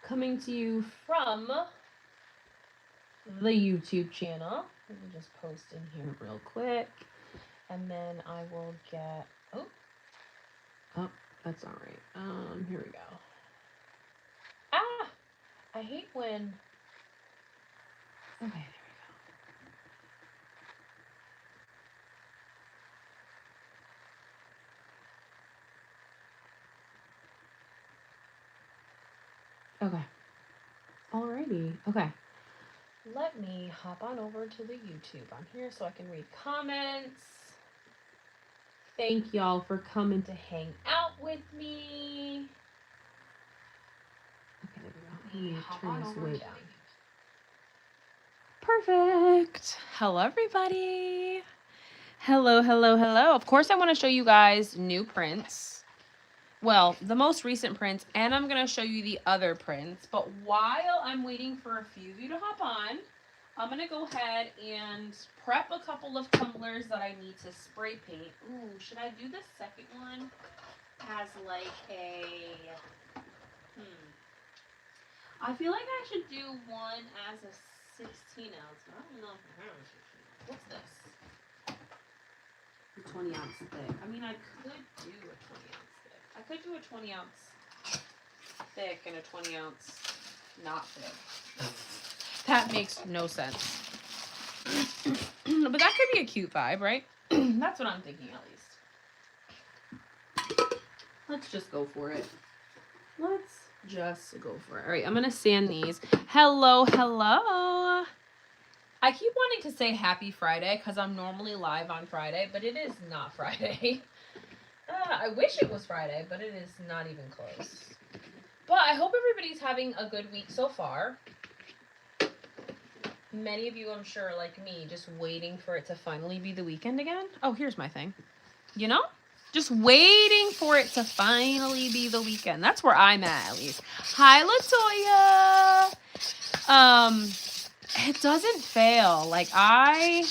coming to you from the YouTube channel. Let me just post in here real quick. And then I will get, oh, that's all right. Here we go. I hate when, okay, there we go. Okay. Alrighty. Okay. Let me hop on over to the YouTube on here so I can read comments. Thank y'all for coming to hang out with me. Okay, there we go. Let me turn this way down. Perfect. Hello, everybody. Hello, hello, hello. Of course, I want to show you guys new prints. Well, the most recent prints, and I'm going to show you the other prints. But while I'm waiting for a few of you to hop on, I'm going to go ahead and prep a couple of tumblers that I need to spray paint. Ooh, should I do the second one as like a... I feel like I should do one as a 16 ounce. I don't know if I have a 16 ounce. What's this? A 20 ounce thick. I mean, I could do a 20 ounce thick. I could do a 20 ounce thick and a 20 ounce not thick. That makes no sense. But that could be a cute vibe, right? That's what I'm thinking at least. Let's just go for it. Let's just go for it. All right, I'm going to sand these. Hello, hello. I keep wanting to say happy Friday because I'm normally live on Friday, but it is not Friday. I wish it was Friday, but it is not even close. But I hope everybody's having a good week so far. Many of you, I'm sure, like me, just waiting for it to finally be the weekend again. Oh, here's my thing. You know? Just waiting for it to finally be the weekend. That's where I'm at least. Hi, Latoya. It doesn't fail. Like I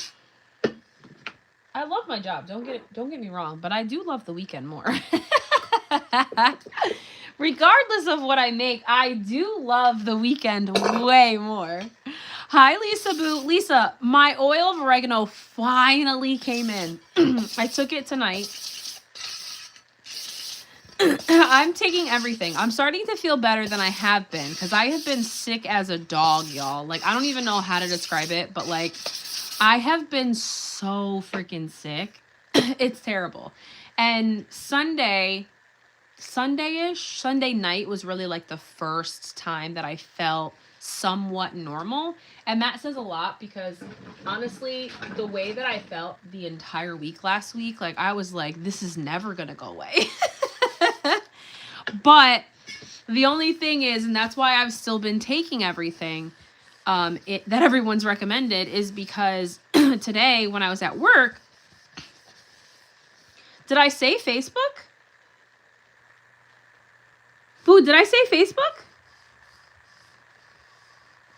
love my job. Don't get me wrong, but I do love the weekend more. Regardless of what I make, I do love the weekend way more. Hi, Lisa Boo. Lisa, my oil of oregano finally came in. I took it tonight. I'm taking everything. I'm starting to feel better than I have been because I have been sick as a dog, y'all. Like, I don't even know how to describe it, but like, I have been so freaking sick. It's terrible. And Sunday night was really like the first time that I felt somewhat normal. And that says a lot because honestly, the way that I felt the entire week last week, like I was like, this is never going to go away. But the only thing is, and that's why I've still been taking everything that everyone's recommended, is because today when I was at work, did I say Facebook? Boo, did I say Facebook?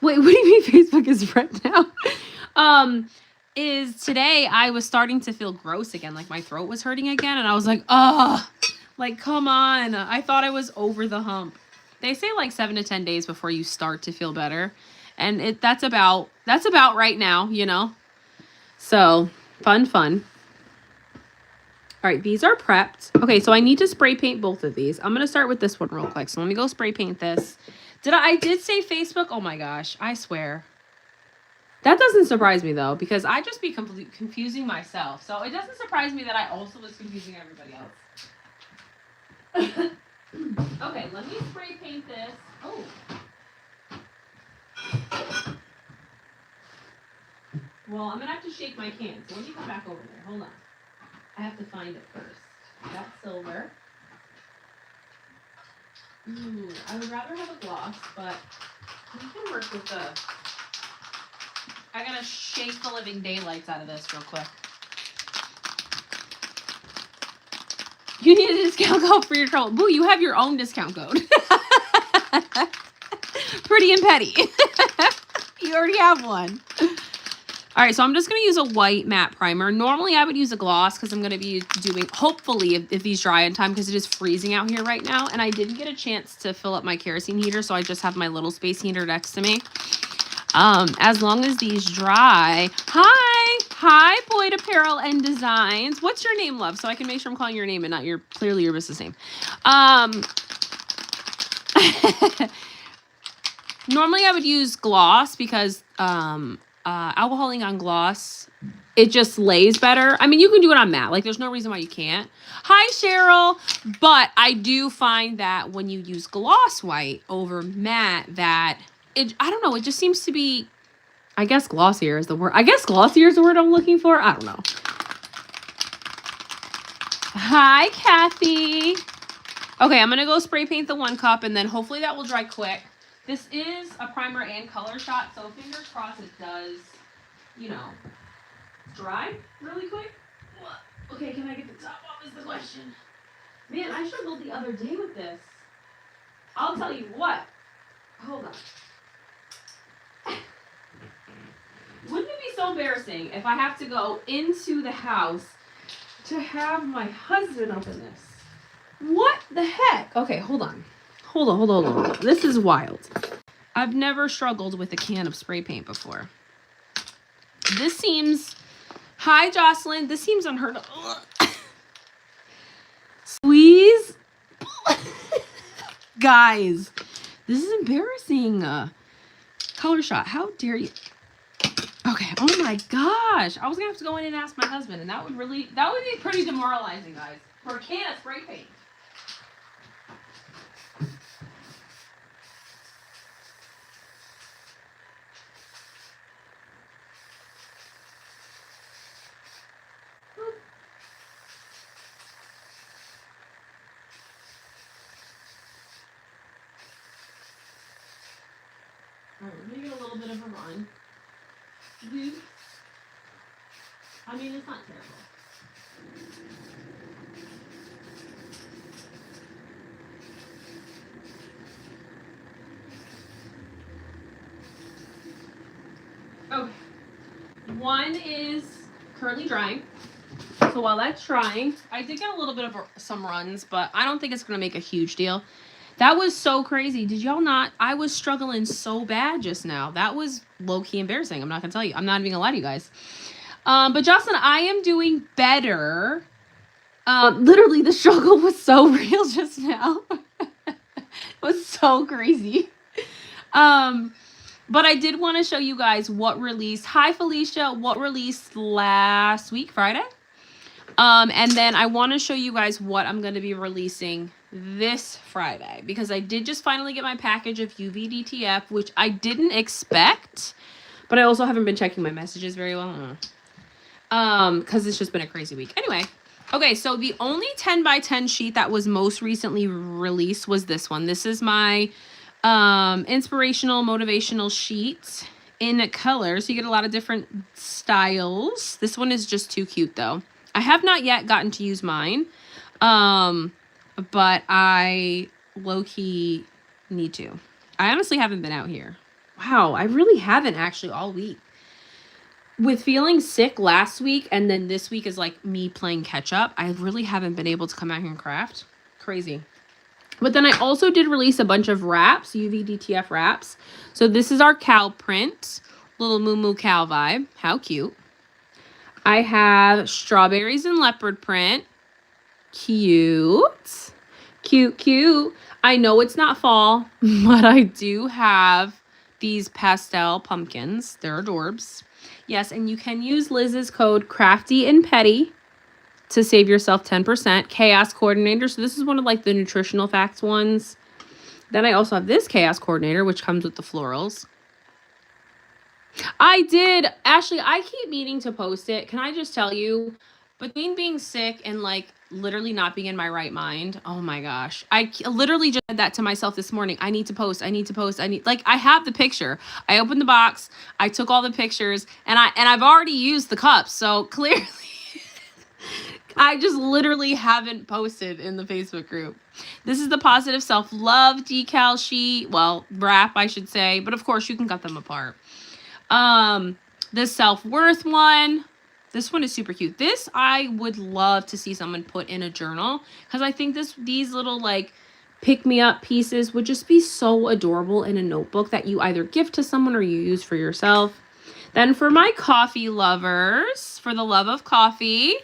Wait, what do you mean Facebook is red now? Is today I was starting to feel gross again, like my throat was hurting again, and I was like, ugh. Like, come on. I thought I was over the hump. They say like 7 to 10 days before you start to feel better. And that's about right now, you know? So, fun. All right, these are prepped. Okay, so I need to spray paint both of these. I'm going to start with this one real quick. So let me go spray paint this. I did say Facebook? Oh my gosh, I swear. That doesn't surprise me though, because I just be completely confusing myself. So it doesn't surprise me that I also was confusing everybody else. Okay, let me spray paint this. Oh. Well, I'm going to have to shake my can, so let me come back over there. Hold on. I have to find it first. That's silver. Ooh, I would rather have a gloss, but we can work with the... I got to shake the living daylights out of this real quick. You need a discount code for your trouble. Boo, you have your own discount code. Pretty and petty. You already have one. All right, so I'm just going to use a white matte primer. Normally, I would use a gloss because I'm going to be doing, hopefully, if these dry in time, because it is freezing out here right now. And I didn't get a chance to fill up my kerosene heater, so I just have my little space heater next to me. As long as these dry. Hi, Boyd Apparel and Designs. What's your name, love? So I can make sure I'm calling your name and not clearly your business name. Normally, I would use gloss because alcoholing on gloss, it just lays better. I mean, you can do it on matte. Like, there's no reason why you can't. Hi, Cheryl. But I do find that when you use gloss white over matte, that I don't know, it just seems to be, I guess glossier is the word. I guess glossier is the word I'm looking for. I don't know. Hi, Kathy. Okay, I'm going to go spray paint the 1 cup, and then hopefully that will dry quick. This is a primer and color shot, so fingers crossed it does, dry really quick. Okay, can I get the top off is the question. Man, I struggled the other day with this. I'll tell you what. Hold on. Wouldn't it be so embarrassing if I have to go into the house to have my husband open this? What the heck? Okay, hold on. Hold on. This is wild. I've never struggled with a can of spray paint before. This seems... Hi, Jocelyn. This seems unheard of. Squeeze. Guys, this is embarrassing. Color shot. How dare you? Okay. Oh my gosh. I was going to have to go in and ask my husband, and that would be pretty demoralizing, guys. For a can of spray paint. Alright, we're gonna get a little bit of a run. Dude. I mean, it's not terrible. Okay. One is currently drying. So while that's drying, I did get a little bit of some runs, but I don't think it's going to make a huge deal. That was so crazy. Did y'all not? I was struggling so bad just now. That was low-key embarrassing. I'm not going to tell you. I'm not even going to lie to you guys. But Jocelyn, I am doing better. Literally, the struggle was so real just now. It was so crazy. But I did want to show you guys what released. Hi, Felicia. What released last week, Friday. And then I want to show you guys what I'm going to be releasing this Friday, because I did just finally get my package of UV DTF, which I didn't expect, but I also haven't been checking my messages very well. Because it's just been a crazy week. Anyway, okay, so the only 10 by 10 sheet that was most recently released was this one. This is my inspirational, motivational sheet in color. So you get a lot of different styles. This one is just too cute, though. I have not yet gotten to use mine, but I low-key need to. I honestly haven't been out here. Wow, I really haven't actually all week. With feeling sick last week, and then this week is like me playing catch up, I really haven't been able to come out here and craft. Crazy. But then I also did release a bunch of wraps, UV DTF wraps. So this is our cow print, little moo moo cow vibe. How cute. I have strawberries and leopard print. Cute. Cute, cute. I know it's not fall, but I do have these pastel pumpkins. They're adorbs. Yes, and you can use Liz's code Crafty and Petty to save yourself 10%. Chaos Coordinator. So this is one of like the nutritional facts ones. Then I also have this Chaos Coordinator, which comes with the florals. I did. Ashley, I keep meaning to post it. Can I just tell you, between being sick and like literally not being in my right mind, oh my gosh. I literally just said that to myself this morning. I need to post. I have the picture. I opened the box. I took all the pictures and I've already used the cups. So clearly I just literally haven't posted in the Facebook group. This is the positive self-love decal sheet. Well, wrap, I should say. But of course you can cut them apart. The self-worth one. This one is super cute. This I would love to see someone put in a journal because I think these little like pick-me-up pieces would just be so adorable in a notebook that you either gift to someone or you use for yourself. Then for my coffee lovers, for the love of coffee.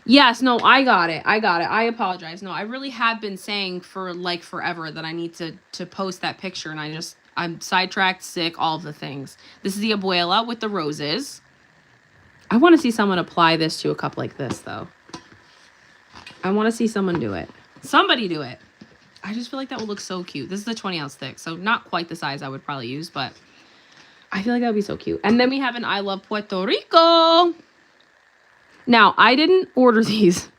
Yes, no, I got it. I apologize. No, I really have been saying for like forever that I need to post that picture, and I'm sidetracked, sick, all of the things. This is the abuela with the roses. I want to see someone apply this to a cup like this, though. I want to see someone do it. Somebody do it. I just feel like that would look so cute. This is a 20-ounce thick, so not quite the size I would probably use, but I feel like that would be so cute. And then we have an I Love Puerto Rico. Now, I didn't order these.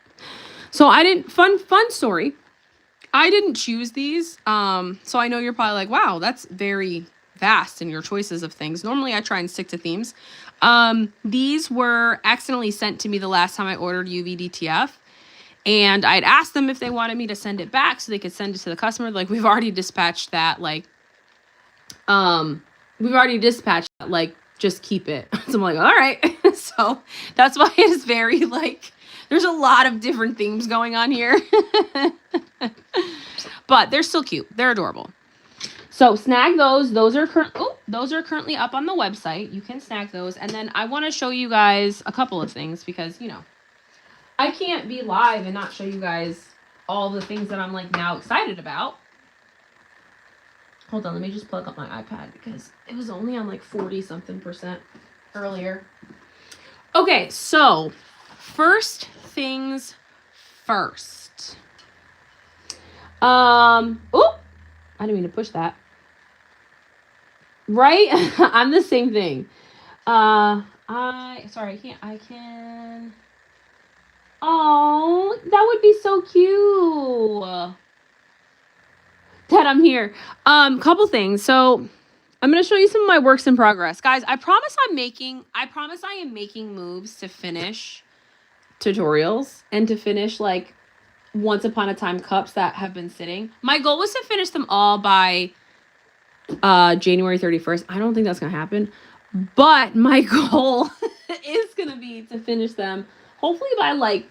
So I didn't, fun story. I didn't choose these. So I know you're probably like, wow, that's very vast in your choices of things. Normally I try and stick to themes. These were accidentally sent to me the last time I ordered UVDTF. And I'd asked them if they wanted me to send it back so they could send it to the customer. Like, we've already dispatched that. Like, just keep it. So I'm like, all right. So that's why it is very like, there's a lot of different themes going on here. But they're still cute. They're adorable. So snag those. Those are currently up on the website. You can snag those. And then I want to show you guys a couple of things because, you know, I can't be live and not show you guys all the things that I'm like now excited about. Hold on, let me just plug up my iPad because it was only on like 40-something% earlier. Okay, so first things first. Oh, I didn't mean to push that. Right? I'm the same thing. I can. Oh, that would be so cute. Dad, I'm here. Couple things. So I'm going to show you some of my works in progress. Guys, I promise I am making moves to finish tutorials and to finish like once upon a time cups that have been sitting. My goal was to finish them all by January 31st. I don't think that's going to happen, but my goal is going to be to finish them hopefully by like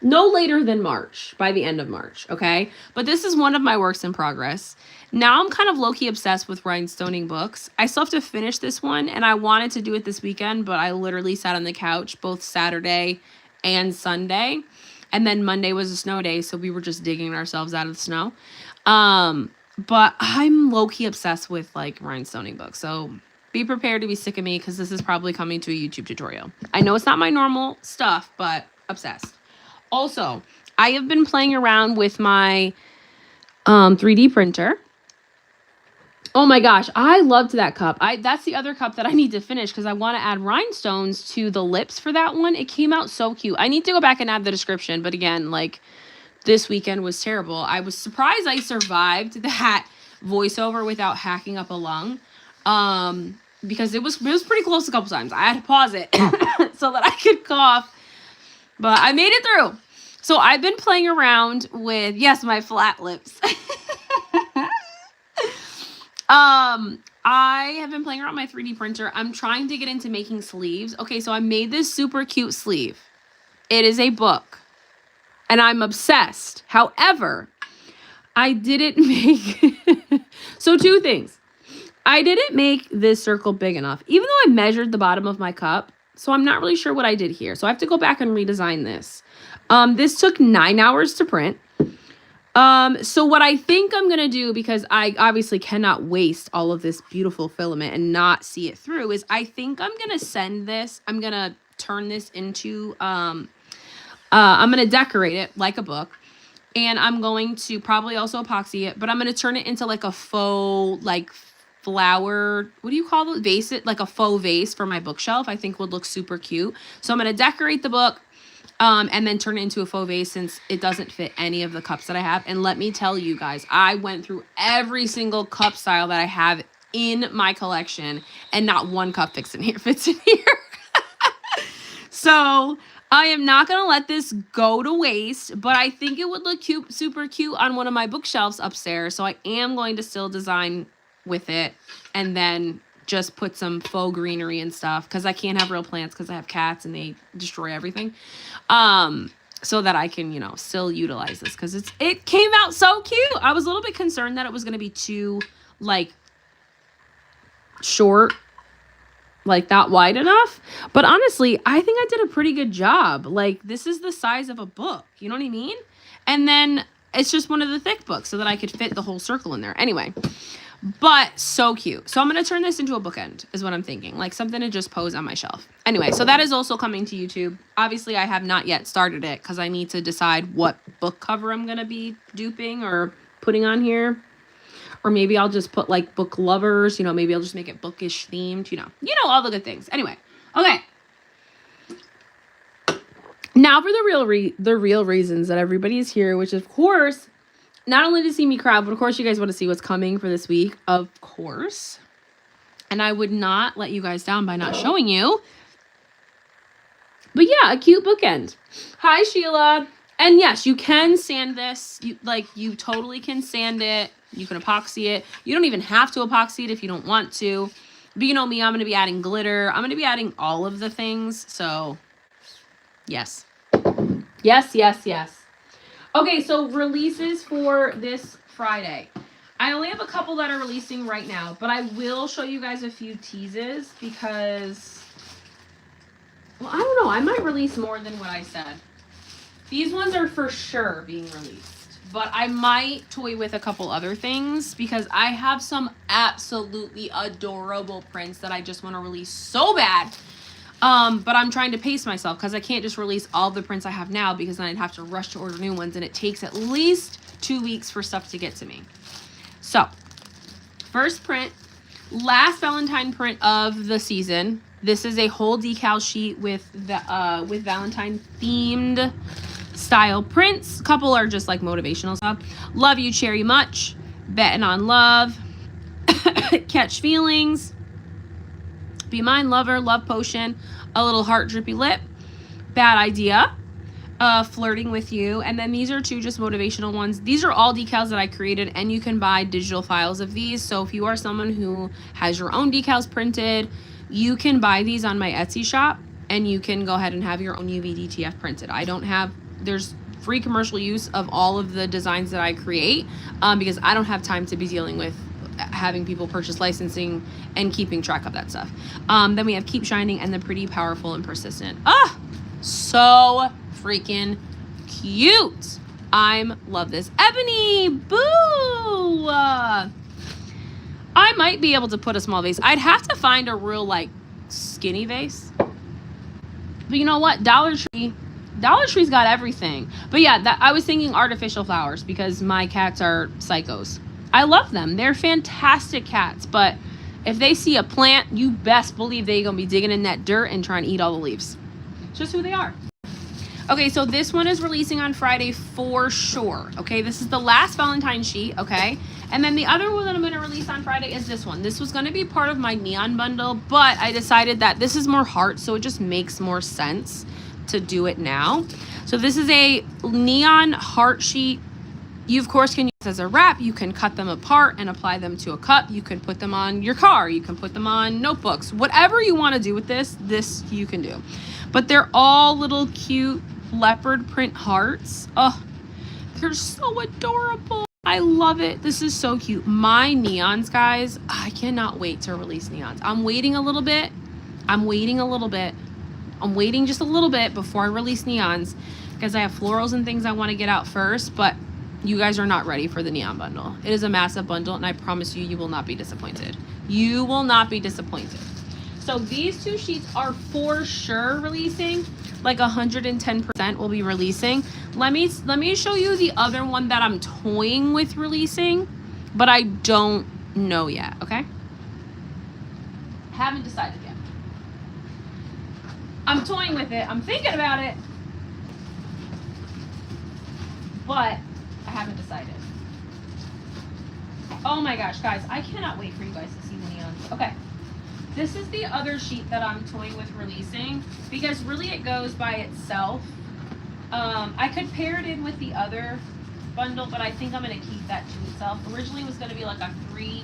no later than March, by the end of March, okay? But this is one of my works in progress. Now I'm kind of low-key obsessed with rhinestoning books. I still have to finish this one, and I wanted to do it this weekend, but I literally sat on the couch both Saturday and Sunday, and then Monday was a snow day, so we were just digging ourselves out of the snow. But I'm low-key obsessed with, like, rhinestoning books, so be prepared to be sick of me, because this is probably coming to a YouTube tutorial. I know it's not my normal stuff, but obsessed. Also, I have been playing around with my 3D printer. Oh my gosh, I loved that cup. That's the other cup that I need to finish because I want to add rhinestones to the lips for that one. It came out so cute. I need to go back and add the description, but again, like this weekend was terrible. I was surprised I survived that voiceover without hacking up a lung. Because it was pretty close a couple times. I had to pause it so that I could cough. But I made it through. So I've been playing around with, yes, my flat lips. I have been playing around with my 3D printer. I'm trying to get into making sleeves. Okay, so I made this super cute sleeve. It is a book. And I'm obsessed. However, I didn't make... So two things. I didn't make this circle big enough. Even though I measured the bottom of my cup, so I'm not really sure what I did here. So I have to go back and redesign this. This took 9 hours to print. So what I think I'm going to do, because I obviously cannot waste all of this beautiful filament and not see it through, is I think I'm going to send this, I'm going to turn this into, I'm going to decorate it like a book. And I'm going to probably also epoxy it, but I'm going to turn it into like a faux, like flower, what do you call it? Vase it, like a faux vase for my bookshelf. I think would look super cute. So I'm going to decorate the book. And then turn it into a faux vase since it doesn't fit any of the cups that I have. And let me tell you guys, I went through every single cup style that I have in my collection, and not one cup fits in here. So I am not going to let this go to waste, but I think it would look cute, super cute on one of my bookshelves upstairs. So I am going to still design with it and then just put some faux greenery and stuff because I can't have real plants because I have cats and they destroy everything. So that I can, you know, still utilize this because it came out so cute. I was a little bit concerned that it was going to be too, like, short, like not wide enough. But honestly, I think I did a pretty good job. Like, this is the size of a book. You know what I mean? And then it's just one of the thick books so that I could fit the whole circle in there. Anyway, but so cute. So I'm going to turn this into a bookend is what I'm thinking. Like something to just pose on my shelf. Anyway, so that is also coming to YouTube. Obviously, I have not yet started it because I need to decide what book cover I'm going to be duping or putting on here. Or maybe I'll just put like book lovers. You know, maybe I'll just make it bookish themed. You know, all the good things. Anyway, okay. Now for the real reasons that everybody is here, which of course, not only to see me cry, but of course you guys want to see what's coming for this week, of course. And I would not let you guys down by not showing you. But yeah, a cute bookend. Hi, Sheila. And yes, you can sand this. You totally can sand it. You can epoxy it. You don't even have to epoxy it if you don't want to. But you know me, I'm going to be adding glitter. I'm going to be adding all of the things. So, yes. Yes. Okay, so releases for this Friday. I only have a couple that are releasing right now, but I will show you guys a few teases because, well, I don't know. I might release more than what I said. These ones are for sure being released, but I might toy with a couple other things because I have some absolutely adorable prints that I just want to release so bad. But I'm trying to pace myself because I can't just release all the prints I have now because then I'd have to rush to order new ones and it takes at least 2 weeks for stuff to get to me. So, first print, last Valentine print of the season. This is a whole decal sheet with Valentine themed style prints. A couple are just like motivational stuff. Love you, Cherry Much. Betting on Love. Catch Feelings. Be Mine Lover, Love Potion, A Little Heart Drippy Lip, Bad Idea, Flirting With You, and then these are two just motivational ones. These are all decals that I created, and you can buy digital files of these. So if you are someone who has your own decals printed, you can buy these on my Etsy shop, and you can go ahead and have your own UV DTF printed. There's free commercial use of all of the designs that I create because I don't have time to be dealing with having people purchase licensing and keeping track of that stuff. Then we have Keep Shining and the Pretty, Powerful, and Persistent. So freaking cute. Love this. Ebony, boo. I might be able to put a small vase. I'd have to find a real like skinny vase. But you know what? Dollar Tree's got everything. But yeah, I was thinking artificial flowers because my cats are psychos. I love them. They're fantastic cats, but if they see a plant, you best believe they're going to be digging in that dirt and trying to eat all the leaves. It's just who they are. Okay, so this one is releasing on Friday for sure. Okay, this is the last Valentine sheet, okay? And then the other one that I'm going to release on Friday is this one. This was going to be part of my neon bundle, but I decided that this is more heart, so it just makes more sense to do it now. So this is a neon heart sheet. You, of course, can use as a wrap. You can cut them apart and apply them to a cup. You can put them on your car. You can put them on notebooks. Whatever you want to do with this you can do. But they're all little cute leopard print hearts. Oh, they're so adorable. I love it. This is so cute. My neons, guys, I cannot wait to release neons. I'm waiting just a little bit before I release neons because I have florals and things I want to get out first, but you guys are not ready for the neon bundle. It is a massive bundle, and I promise you will not be disappointed. You will not be disappointed. So these two sheets are for sure releasing. Like 110% will be releasing. Let me show you the other one that I'm toying with releasing, but I don't know yet, okay? Haven't decided yet. I'm toying with it. I'm thinking about it, but I haven't decided. Oh my gosh, guys, I cannot wait for you guys to see the neons. Okay, this is the other sheet that I'm toying with releasing because really it goes by itself. I could pair it in with the other bundle, but I think I'm going to keep that to itself. Originally it was going to be like a three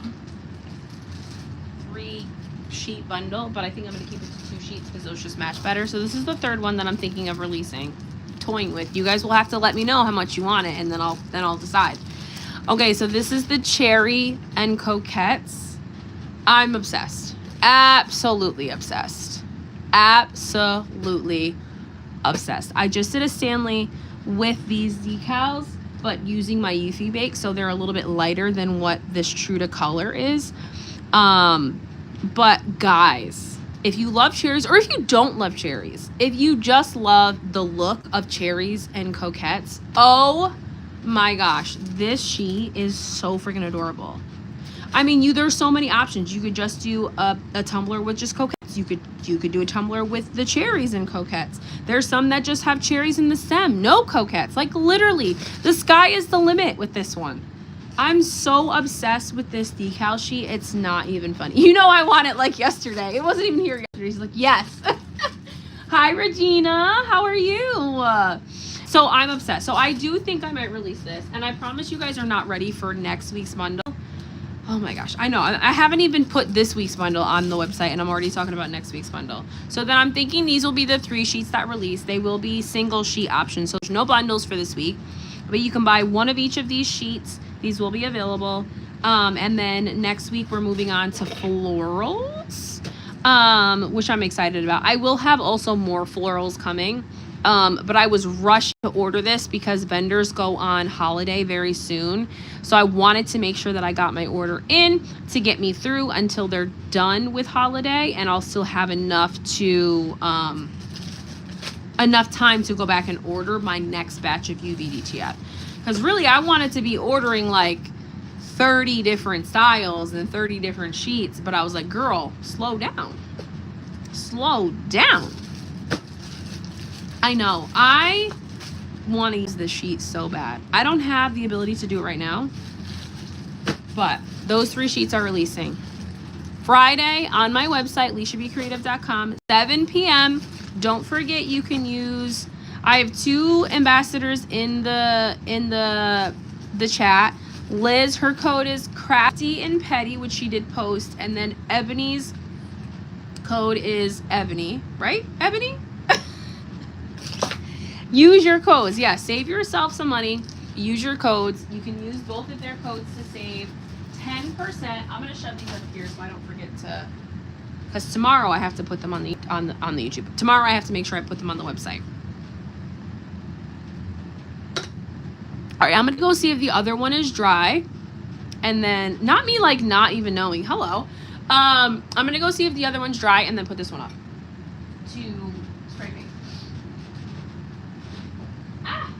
sheet bundle, but I think I'm going to keep it to 2 sheets because those just match better. So this is the 3rd one that I'm thinking of releasing, toying with. You guys will have to let me know how much you want it, and then I'll decide. Okay, so this is the Cherry and Coquettes. I'm obsessed. Absolutely obsessed. Absolutely obsessed. I just did a Stanley with these decals, but using my Eufy Bake, so they're a little bit lighter than what this True to Color is. But guys, if you love cherries, or if you don't love cherries, if you just love the look of Cherries and Coquettes, oh my gosh, this sheet is so freaking adorable. I mean, there's so many options. You could just do a tumbler with just Coquettes. You could do a tumbler with the Cherries and Coquettes. There's some that just have cherries in the stem, no Coquettes. Like literally, the sky is the limit with this one. I'm so obsessed with this decal sheet. It's not even funny. You know, I want it like yesterday. It wasn't even here yesterday. He's like, yes. Hi, Regina. How are you? So I'm obsessed. So I do think I might release this. And I promise you guys are not ready for next week's bundle. Oh my gosh. I know. I haven't even put this week's bundle on the website, and I'm already talking about next week's bundle. So then I'm thinking these will be the 3 sheets that release. They will be single sheet options. So there's no bundles for this week. But you can buy one of each of these sheets. These will be available. And then next week we're moving on to florals, which I'm excited about. I will have also more florals coming. But I was rushed to order this because vendors go on holiday very soon. So I wanted to make sure that I got my order in to get me through until they're done with holiday, and I'll still have enough time to go back and order my next batch of UVDTF. Because really, I wanted to be ordering like 30 different styles and 30 different sheets, but I was like, girl, slow down. Slow down. I know. I want to use this sheet so bad. I don't have the ability to do it right now, but those 3 sheets are releasing Friday on my website, LyshaBCreative.com, 7 p.m. Don't forget you can use... I have 2 ambassadors in the chat. Liz, her code is Crafty and Petty, which she did post, and then Ebony's code is Ebony, right? Ebony? Use your codes. Yeah, save yourself some money. Use your codes. You can use both of their codes to save 10%. I'm gonna shove these up here so I don't forget to, because tomorrow I have to put them on the YouTube. Tomorrow I have to make sure I put them on the website. All right, I'm gonna go see if the other one is dry, and then not me like not even knowing. Hello. I'm gonna go see if the other one's dry and then put this one up to spray paint. Ah!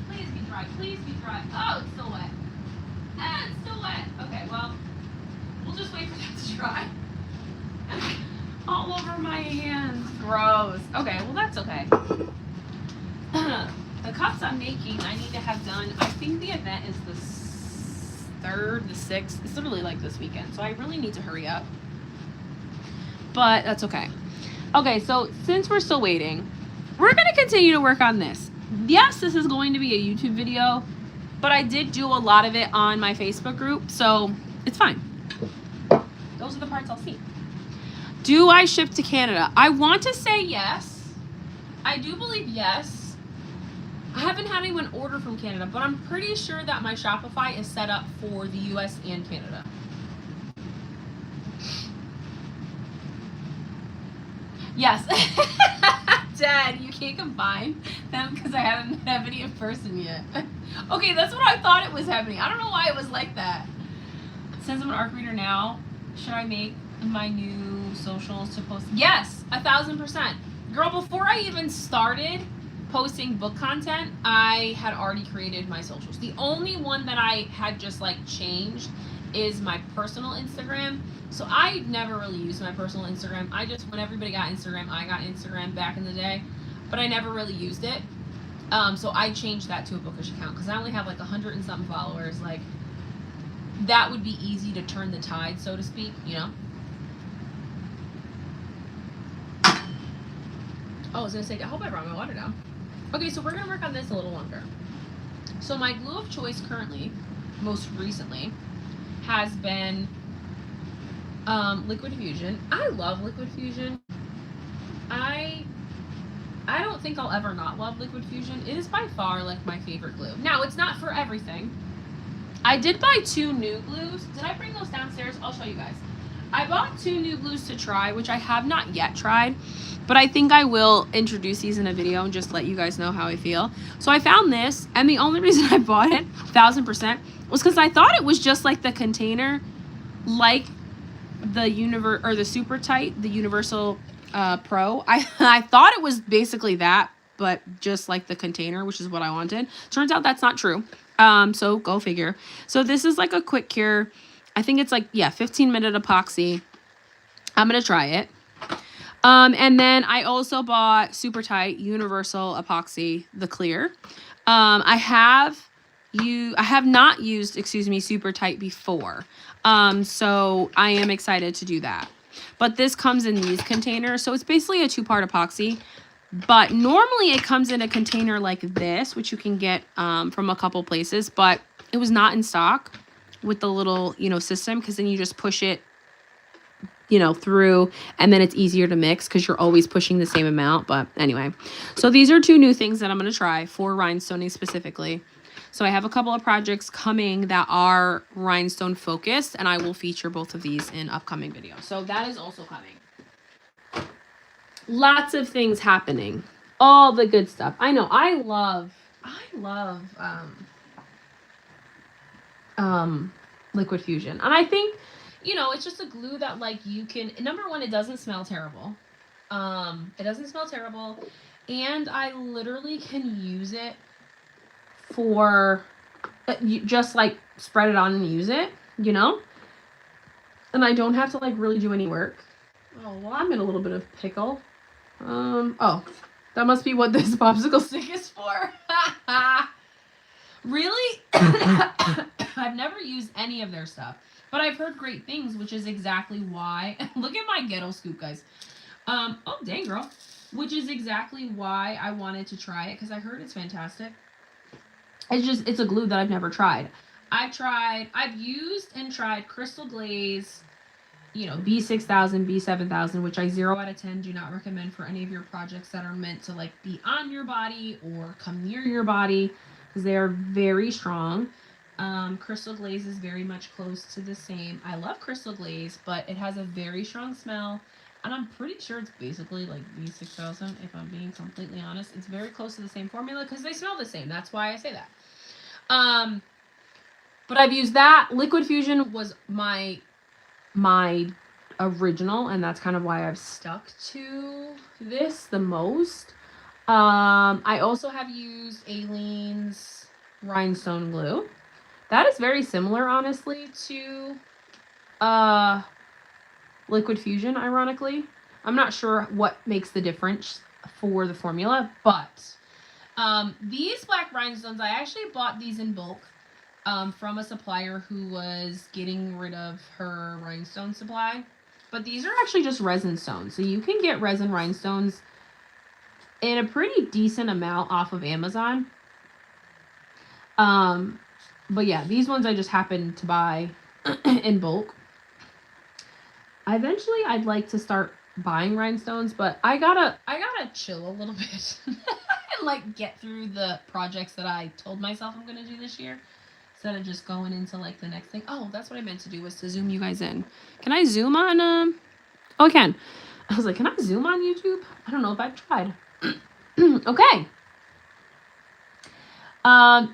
Please be dry. Please be dry. Oh, it's still wet. Ah, it's still wet. Okay, well, we'll just wait for that to dry. All over my hands. Gross. Okay, well that's okay. The cups I'm making, I need to have done. I think the event is the 3rd, the 6th. It's literally like this weekend, so I really need to hurry up. But that's okay. Okay, so since we're still waiting, we're going to continue to work on this. Yes, this is going to be a YouTube video, but I did do a lot of it on my Facebook group, so it's fine. Those are the parts I'll see. Do I ship to Canada? I want to say yes. I do believe yes. I haven't had anyone order from Canada, but I'm pretty sure that my Shopify is set up for the US and Canada. Yes. Dad, you can't combine them because I haven't met Ebony in person yet. Okay, that's what I thought it was happening. I don't know why it was like that. Since I'm an ARC reader now, should I make my new socials to post? Yes, 1000%. Girl, before I even started posting book content, I had already created my socials. The only one that I had just like changed is my personal Instagram. So I never really used my personal Instagram. I just, when everybody got Instagram, I got Instagram back in the day, but I never really used it. So I changed that to a bookish account because I only have like 100 and something followers. Like that would be easy to turn the tide, so to speak, you know? Oh, I was gonna say, I hope I brought my water down. Okay, so we're gonna work on this a little longer. So my glue of choice currently, most recently, has been Liquid Fusion. I love Liquid Fusion. I don't think I'll ever not love Liquid Fusion. It is by far like my favorite glue. Now, it's not for everything. I did buy 2 new glues. Did I bring those downstairs? I'll show you guys. I bought 2 new glues to try, which I have not yet tried, but I think I will introduce these in a video and just let you guys know how I feel. So I found this, and the only reason I bought it, 1000%, was because I thought it was just like the container, like the Super Tight, the Universal Pro. I thought it was basically that, but just like the container, which is what I wanted. Turns out that's not true. So go figure. So this is like a quick cure. I think it's like, yeah, 15-minute epoxy. I'm going to try it. And then I also bought Super Tight Universal Epoxy, the clear. I have not used, Super Tight before. So I am excited to do that. But this comes in these containers. So it's basically a 2-part epoxy. But normally it comes in a container like this, which you can get from a couple places. But it was not in stock with the little, system. Because then you just push it, through. And then it's easier to mix because you're always pushing the same amount. But anyway. So these are 2 new things that I'm going to try for rhinestoning specifically. So I have a couple of projects coming that are rhinestone focused, and I will feature both of these in upcoming videos. So that is also coming. Lots of things happening. All the good stuff. I know. I love Liquid Fusion. And I think, it's just a glue that like you can, number one, it doesn't smell terrible. It doesn't smell terrible. And I literally can use it for you just like spread it on and use it, and I don't have to like really do any work. Oh, well, I'm in a little bit of pickle. Oh, that must be what this popsicle stick is for. Really? I've never used any of their stuff, but I've heard great things, which is exactly why. Look at my ghetto scoop, guys. Oh, dang, girl. Which is exactly why I wanted to try it, because I heard it's fantastic. It's a glue that I've never tried. I've used and tried Crystal Glaze, B6000, B7000, which I 0 out of 10 do not recommend for any of your projects that are meant to like be on your body or come near your body, because they are very strong. Crystal Glaze is very much close to the same. I love Crystal Glaze, but it has a very strong smell. And I'm pretty sure it's basically like B6000, if I'm being completely honest. It's very close to the same formula because they smell the same. That's why I say that. But I've used that. Liquid Fusion was my original, and that's kind of why I've stuck to this the most. I also have used Aleene's rhinestone glue. That is very similar, honestly, to Liquid Fusion, ironically. I'm not sure what makes the difference for the formula, but these black rhinestones, I actually bought these in bulk from a supplier who was getting rid of her rhinestone supply. But these are actually just resin stones. So you can get resin rhinestones in a pretty decent amount off of Amazon. But yeah, these ones I just happened to buy in bulk. Eventually, I'd like to start buying rhinestones, but I gotta chill a little bit and like get through the projects that I told myself I'm gonna do this year, instead of just going into like the next thing. Oh, that's what I meant to do, was to zoom you guys in. Can I zoom on oh, I can. I was like, can I zoom on YouTube? I don't know if I've tried. Okay.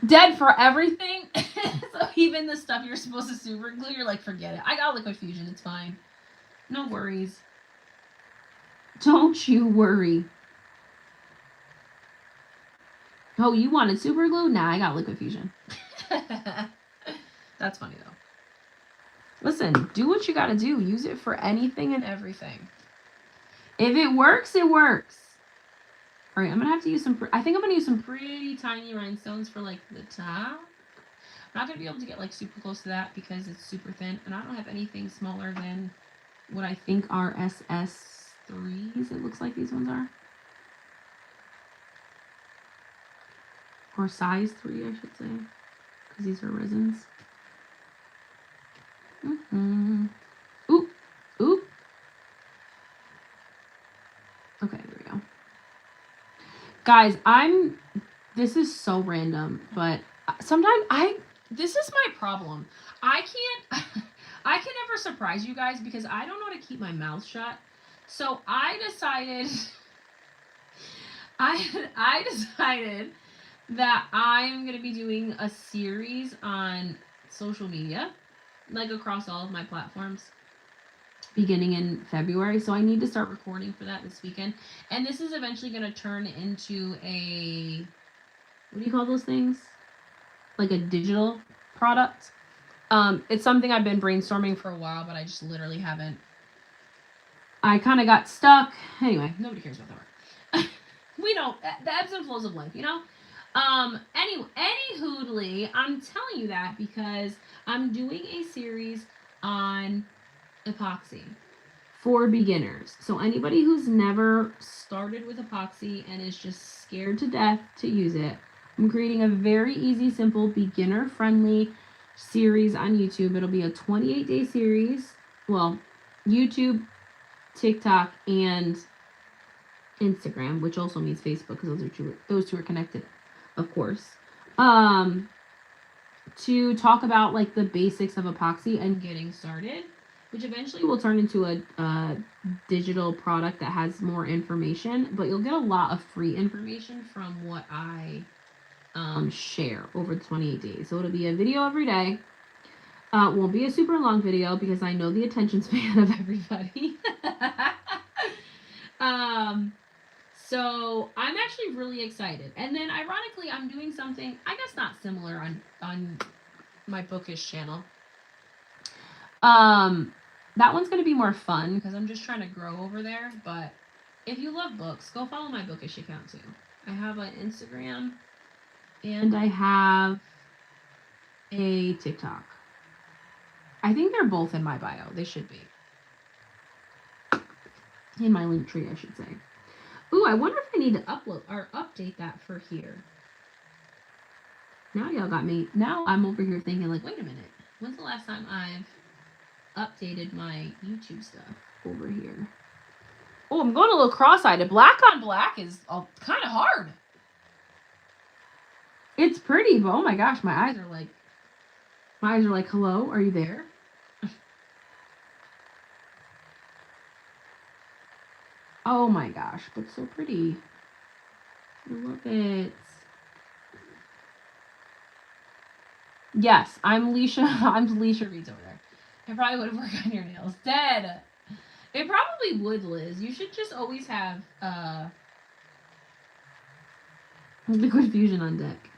Dead for everything. So even the stuff you're supposed to super glue, you're like, forget it. I got Liquid Fusion, it's fine. No worries. Don't you worry. Oh, you wanted super glue? Nah, I got Liquid Fusion. That's funny though. Listen, do what you gotta do. Use it for anything and everything. If it works, it works. All right, I'm gonna have to use some. I think I'm gonna use some pretty tiny rhinestones for like the top. I'm not gonna be able to get like super close to that because it's super thin, and I don't have anything smaller than what I think are SS3s. It looks like these ones are, or size 3, I should say, because these are resins. Ooh, Guys, this is so random, but sometimes this is my problem. I can't, I can never surprise you guys because I don't know how to keep my mouth shut. So I decided, I decided that I'm going to be doing a series on social media, like across all of my platforms, beginning in February. So I need to start recording for that this weekend. And this is eventually going to turn into a, what do you call those things? Like a digital product. It's something I've been brainstorming for a while, but I just literally haven't. I kind of got stuck. Anyway, nobody cares about that work. We know the ebbs and flows of life, you know? Anywhoodly, I'm telling you that because I'm doing a series on epoxy for beginners. So anybody who's never started with epoxy and is just scared to death to use it, I'm creating a very easy, simple, beginner-friendly series on YouTube. It'll be a 28-day series. Well, YouTube, TikTok, and Instagram, which also means Facebook because those two are connected, of course. To talk about like the basics of epoxy and getting started, which eventually will turn into a digital product that has more information, but you'll get a lot of free information from what I share over the 28 days. So it'll be a video every day. It won't be a super long video because I know the attention span of everybody. So I'm actually really excited. And then ironically, I'm doing something, I guess not similar on my bookish channel. That one's going to be more fun because I'm just trying to grow over there. But if you love books, go follow my bookish account too. I have an Instagram and I have a TikTok. I think they're both in my bio. They should be. In my link tree, I should say. Ooh, I wonder if I need to upload or update that for here. Now y'all got me. Now I'm over here thinking like, wait a minute. When's the last time I've updated my YouTube stuff over here? Oh, I'm going a little cross-eyed. Black on black is kind of hard. It's pretty, but oh my gosh, my eyes are like, hello, are you there? Oh my gosh, but so pretty. I love it. Yes, I'm Lysha. I'm Lysha Reads over there. I probably would work on your nails. Dead. It probably would, Liz. You should just always have liquid fusion on deck.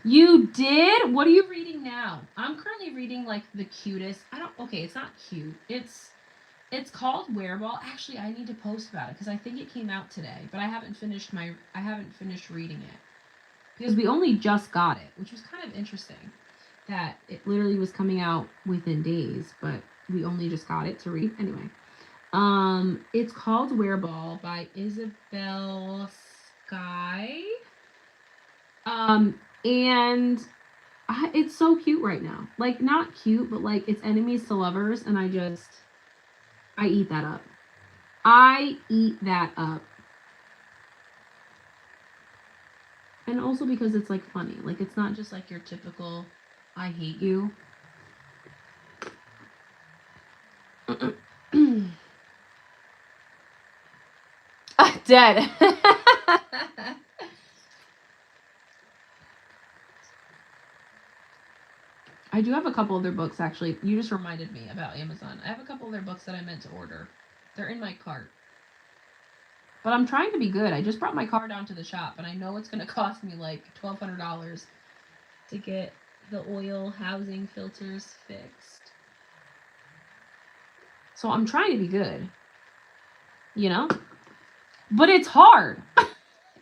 You did? What are you reading now? I'm currently reading like the cutest. Okay, it's not cute. It's called Wearable. Actually, I need to post about it because I think it came out today, but I haven't finished reading it. Because we only just got it, which was kind of interesting. That it literally was coming out within days, but we only just got it to read. Anyway. It's called Wearable by Isabel Sky. And it's so cute right now. Like, not cute, but like it's enemies to lovers, and I eat that up. I eat that up. And also because it's like funny. Like, it's not just like your typical I hate you. Dead. I do have a couple other books, actually. You just reminded me about Amazon. I have a couple other books that I meant to order. They're in my cart. But I'm trying to be good. I just brought my car down to the shop, and I know it's going to cost me like $1,200 to get the oil housing filters fixed. So I'm trying to be good. You know? But it's hard.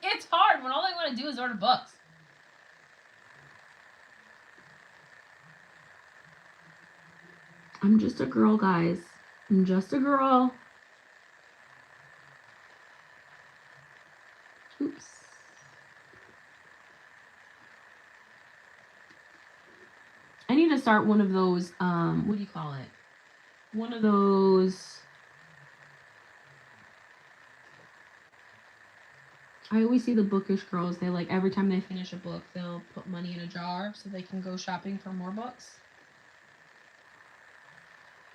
It's hard when all I want to do is order books. I'm just a girl, guys. I'm just a girl. I need to start one of those, what do you call it? One of those, I always see the bookish girls, they like, every time they finish a book, they'll put money in a jar so they can go shopping for more books.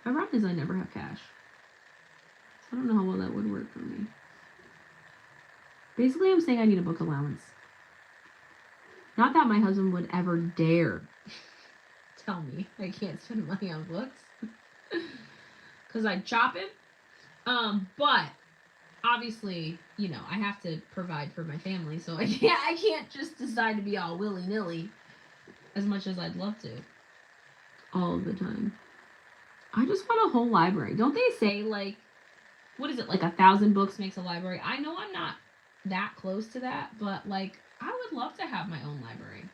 My problem is I never have cash. I don't know how well that would work for me. Basically, I'm saying I need a book allowance. Not that my husband would ever dare tell me I can't spend money on books. Because I'd chop him. But obviously, you know, I have to provide for my family, so I can't just decide to be all willy-nilly as much as I'd love to. All of the time. I just want a whole library. Don't they say, like, what is it, like 1,000 books makes a library? I know I'm not that close to that, but, like, I would love to have my own library.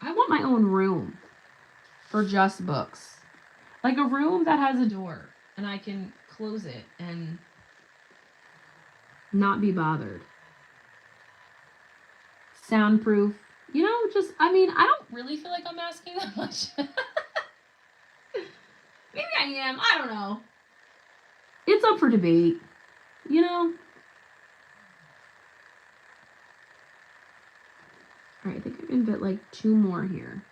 I want my own room for just books. Like a room that has a door, and I can close it and not be bothered. Soundproof. You know, just, I mean, I don't really feel like I'm asking that much. Maybe I am. I don't know. It's up for debate. You know? Alright, I think I can fit like 2 more here.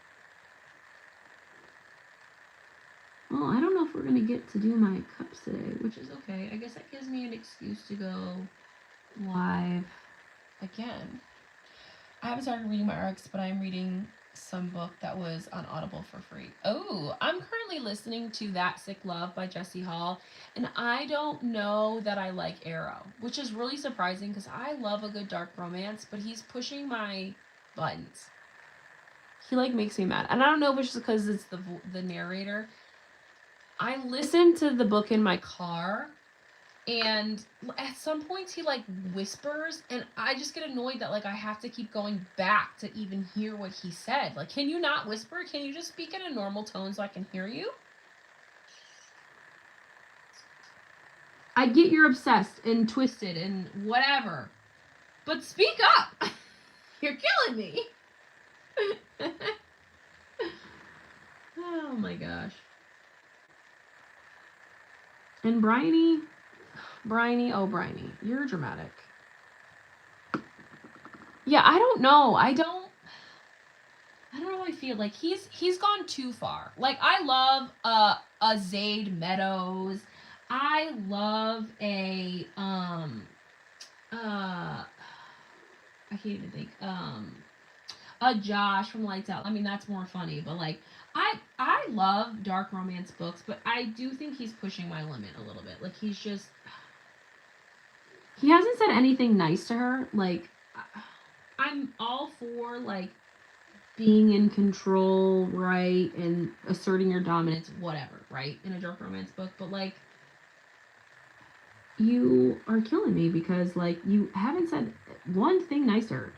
Well, I don't know if we're going to get to do my cups today, which is okay. I guess that gives me an excuse to go live again. I haven't started reading my ARCs, but I'm reading some book that was on Audible for free. Oh, I'm currently listening to That Sick Love by Jesse Hall, and I don't know that I like Arrow, which is really surprising because I love a good dark romance, but he's pushing my buttons. He like makes me mad, and I don't know if it's just because it's the narrator. I listened to the book in my car, and at some points he like whispers, and I just get annoyed that like I have to keep going back to even hear what he said. Like, can you not whisper? Can you just speak in a normal tone so I can hear you? I get you're obsessed and twisted and whatever, but speak up. You're killing me. Oh my gosh. And Bryony, oh Bryony, you're dramatic. Yeah, I don't know. I don't know how I feel. Like he's gone too far. Like I love a Zade Meadows. I love a I can't even think. A Josh from Lights Out. I mean, that's more funny, but like I love dark romance books, but I do think he's pushing my limit a little bit. Like he hasn't said anything nice to her. Like I'm all for like being in control, right, and asserting your dominance, whatever, right, in a dark romance book, but like you are killing me because like you haven't said one thing nice to her.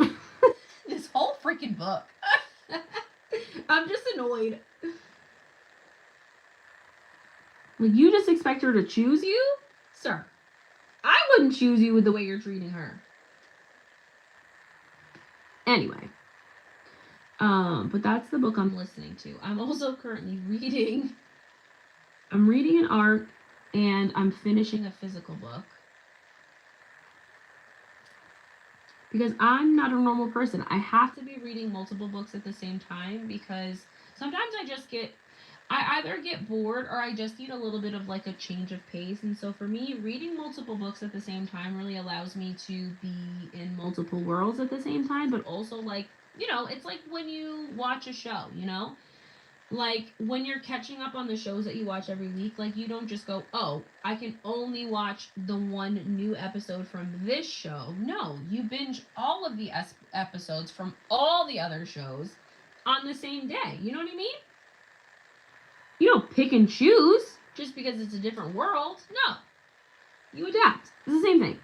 This whole freaking book. I'm just annoyed. Like, you just expect her to choose you? Sir, I wouldn't choose you with the way you're treating her. Anyway. But that's the book I'm listening to. I'm also currently reading an ARC, and I'm finishing a physical book. Because I'm not a normal person. I have to be reading multiple books at the same time because sometimes I either get bored or I just need a little bit of like a change of pace. And so for me, reading multiple books at the same time really allows me to be in multiple worlds at the same time, but also like, you know, it's like when you watch a show, you know? Like when you're catching up on the shows that you watch every week, like you don't just go, oh, I can only watch the one new episode from this show. No, you binge all of the episodes from all the other shows on the same day. You know what I mean? You don't pick and choose just because it's a different world. No, you adapt. It's the same thing.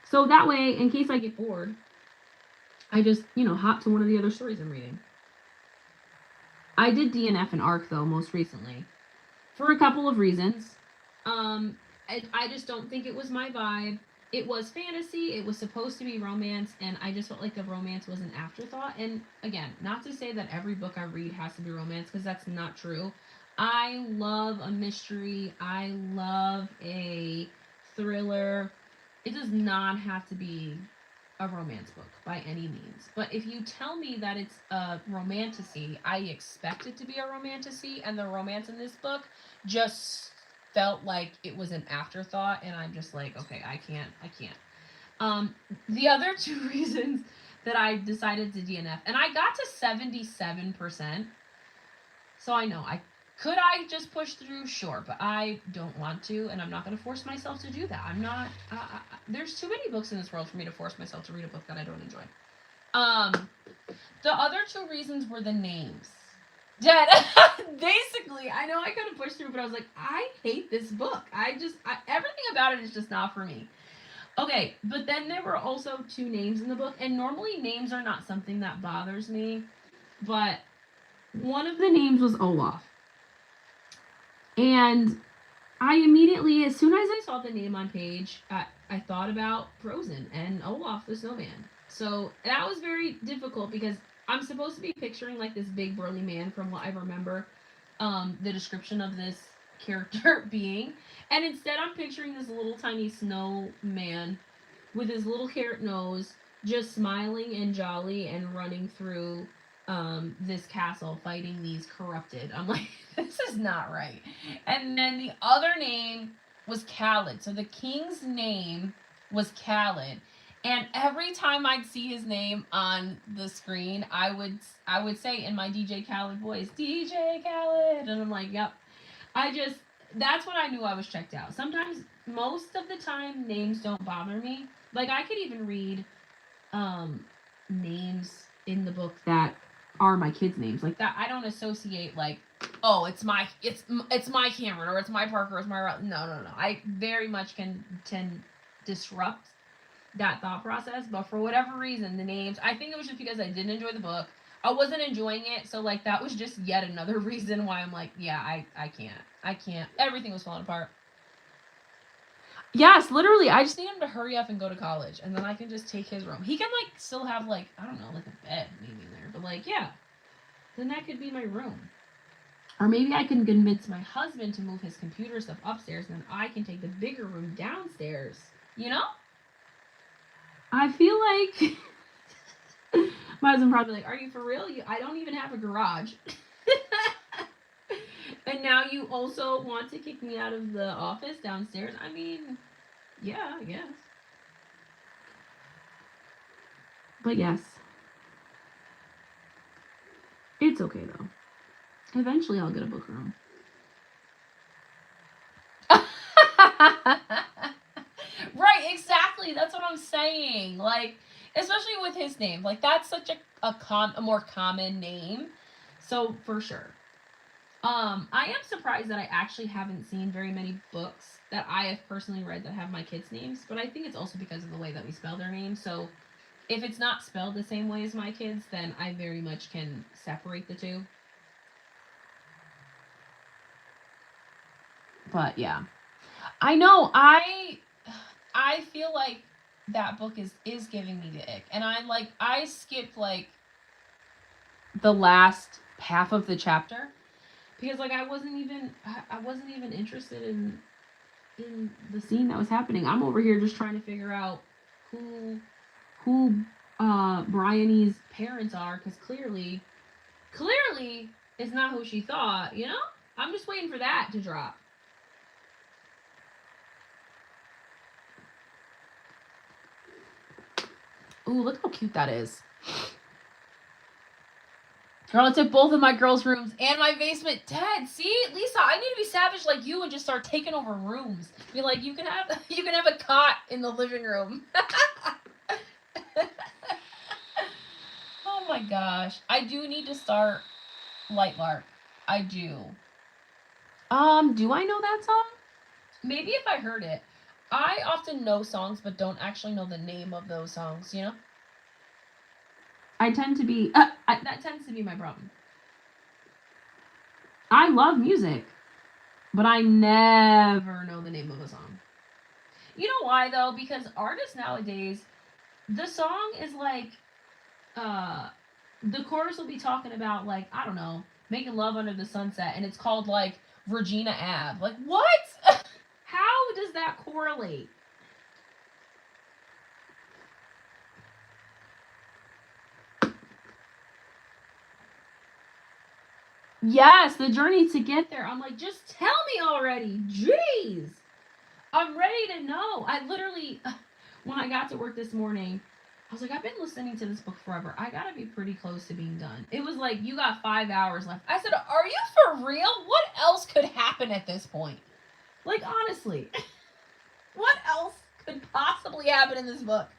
So that way, in case I get bored, I just, you know, hop to one of the other stories I'm reading. I did DNF and ARC, though, most recently. For a couple of reasons. I just don't think it was my vibe. it was fantasy, it was supposed to be romance, and I just felt like the romance was an afterthought. And again, not to say that every book I read has to be romance, because that's not true. I love a mystery, I love a thriller. It does not have to be a romance book by any means. But if you tell me that it's a romantasy, I expect it to be a romantasy, and the romance in this book just felt like it was an afterthought, and I'm just like, okay, I can't. The other two reasons that I decided to DNF, and I got to 77%, so I know could I just push through? Sure, but I don't want to, and I'm not going to force myself to do that. I'm not. There's too many books in this world for me to force myself to read a book that I don't enjoy. The other two reasons were the names. Dead. Basically, I know I could have pushed through, but I was like, I hate this book. Everything about it is just not for me. Okay, but then there were also two names in the book, and normally names are not something that bothers me, but one of the names was Olaf. And I immediately, as soon as I saw the name on page, I thought about Frozen and Olaf the snowman. So that was very difficult because I'm supposed to be picturing like this big burly man from what I remember the description of this character being. And instead I'm picturing this little tiny snowman with his little carrot nose just smiling and jolly and running through this castle fighting these corrupted. I'm like, this is not right. And then the other name was Khaled. So the king's name was Khaled. And every time I'd see his name on the screen, I would say in my DJ Khaled voice, DJ Khaled. And I'm like, yep. That's when I knew I was checked out. Sometimes, most of the time, names don't bother me. Like, I could even read names in the book that are my kids' names. Like that, I don't associate like, oh, it's my Cameron, or it's my Parker, or it's my no. I very much can disrupt that thought process. But for whatever reason, the names, I think it was just because I didn't enjoy the book. I wasn't enjoying it, so like that was just yet another reason why I'm like, yeah, I can't. Everything was falling apart. Yes, literally. I just need him to hurry up and go to college, and then I can just take his room. He can like still have like, I don't know, like a bed maybe in there, but like, yeah, then that could be my room. Or maybe I can convince my husband to move his computer stuff upstairs, and then I can take the bigger room downstairs. You know? I feel like my husband probably like, are you for real? I don't even have a garage. And now you also want to kick me out of the office downstairs? I mean, yeah, I guess. But yes. It's okay, though. Eventually I'll get a book room. Right, exactly. That's what I'm saying. Like, especially with his name. Like, that's such a more common name. So, for sure. I am surprised that I actually haven't seen very many books that I have personally read that have my kids' names, but I think it's also because of the way that we spell their names. So if it's not spelled the same way as my kids, then I very much can separate the two. But yeah. I know, I feel like that book is giving me the ick. And I skipped like the last half of the chapter. Because like I wasn't even interested in the scene that was happening. I'm over here just trying to figure out who Bryony's parents are, because clearly it's not who she thought, you know? I'm just waiting for that to drop. Ooh, look how cute that is. Girl, it took both of my girls' rooms and my basement. Dad, see, Lisa, I need to be savage like you and just start taking over rooms. Be like, you can have a cot in the living room. Oh my gosh, I do need to start Light Lark. I do. Do I know that song? Maybe if I heard it. I often know songs but don't actually know the name of those songs, you know? That tends to be my problem. I love music, but I never know the name of a song. You know why though? Because artists nowadays, the song is like, the chorus will be talking about like, I don't know, making love under the sunset, and it's called like Regina Ave. Like what? How does that correlate? Yes, the journey to get there. I'm like, just tell me already. Jeez. I'm ready to know. I literally, when I got to work this morning, I was like, I've been listening to this book forever. I gotta be pretty close to being done. It was like, you got 5 hours left. I said, are you for real? What else could happen at this point? Like, honestly, what else could possibly happen in this book?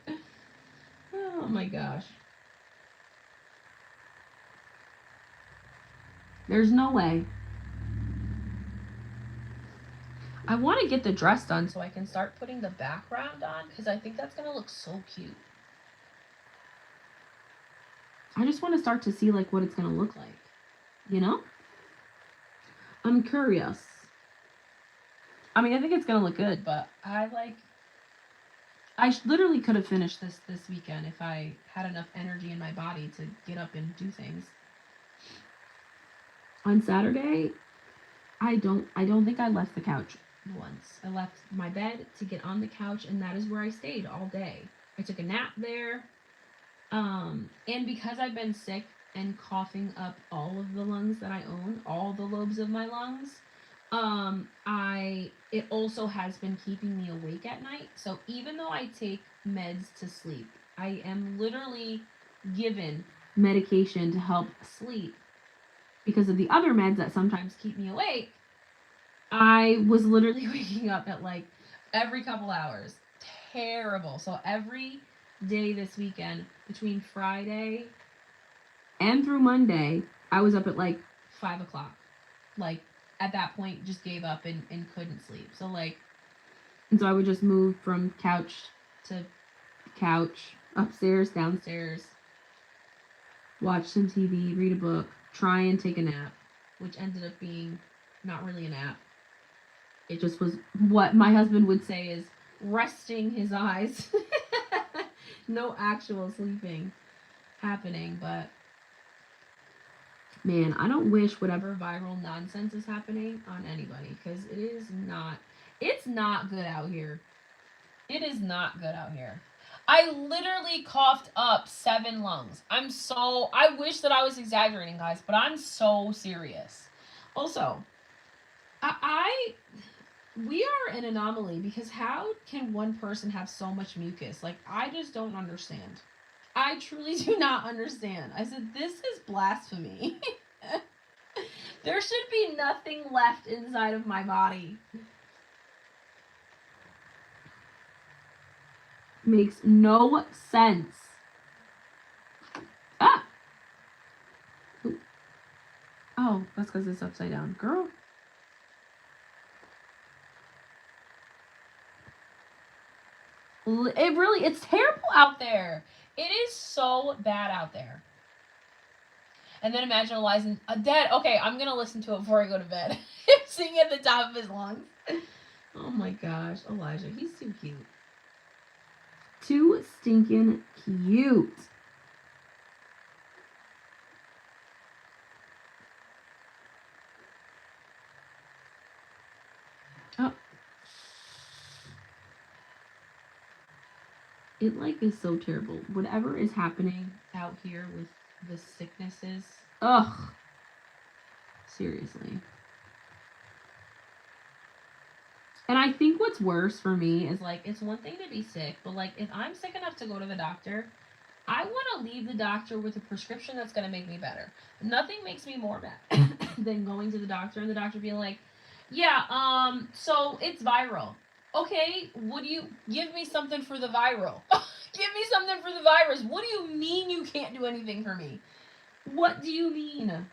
Oh my gosh. There's no way. I want to get the dress done so I can start putting the background on because I think that's going to look so cute. I just want to start to see like what it's going to look like. You know? I'm curious. I mean, I think it's going to look good, but I literally could have finished this weekend if I had enough energy in my body to get up and do things. On Saturday, I don't think I left the couch once. I left my bed to get on the couch, and that is where I stayed all day. I took a nap there. And because I've been sick and coughing up all of the lungs that I own, all the lobes of my lungs, it also has been keeping me awake at night. So even though I take meds to sleep, I am literally given medication to help sleep because of the other meds that sometimes keep me awake. I was literally waking up at like every couple hours. Terrible. So every day this weekend, between Friday and through Monday, I was up at like 5 o'clock. Like at that point, just gave up and couldn't sleep. So like, and so I would just move from couch to couch, upstairs, downstairs, watch some TV, read a book, try and take a nap, which ended up being not really a nap. It just was what my husband would say is resting his eyes. No actual sleeping happening, but man, I don't wish whatever viral nonsense is happening on anybody because it's not good out here. It is not good out here. I literally coughed up 7 lungs. I wish that I was exaggerating, guys, but I'm so serious. Also, we are an anomaly because how can one person have so much mucus? Like, I just don't understand. I truly do not understand. I said, this is blasphemy. There should be nothing left inside of my body. Makes no sense. Ah! Ooh. Oh, that's because it's upside down. Girl. It's terrible out there. It is so bad out there. And then imagine Elijah dead. Okay, I'm going to listen to it before I go to bed. Singing at the top of his lungs. Oh my gosh, Elijah, he's too cute. Too stinking cute. Oh. It like is so terrible. Whatever is happening out here with the sicknesses. Ugh. Seriously. And I think what's worse for me is like, it's one thing to be sick, but like if I'm sick enough to go to the doctor, I want to leave the doctor with a prescription that's going to make me better. Nothing makes me more mad than going to the doctor and the doctor being like, yeah, so it's viral. Okay, would you give me something for the viral? Give me something for the virus. What do you mean you can't do anything for me? What do you mean?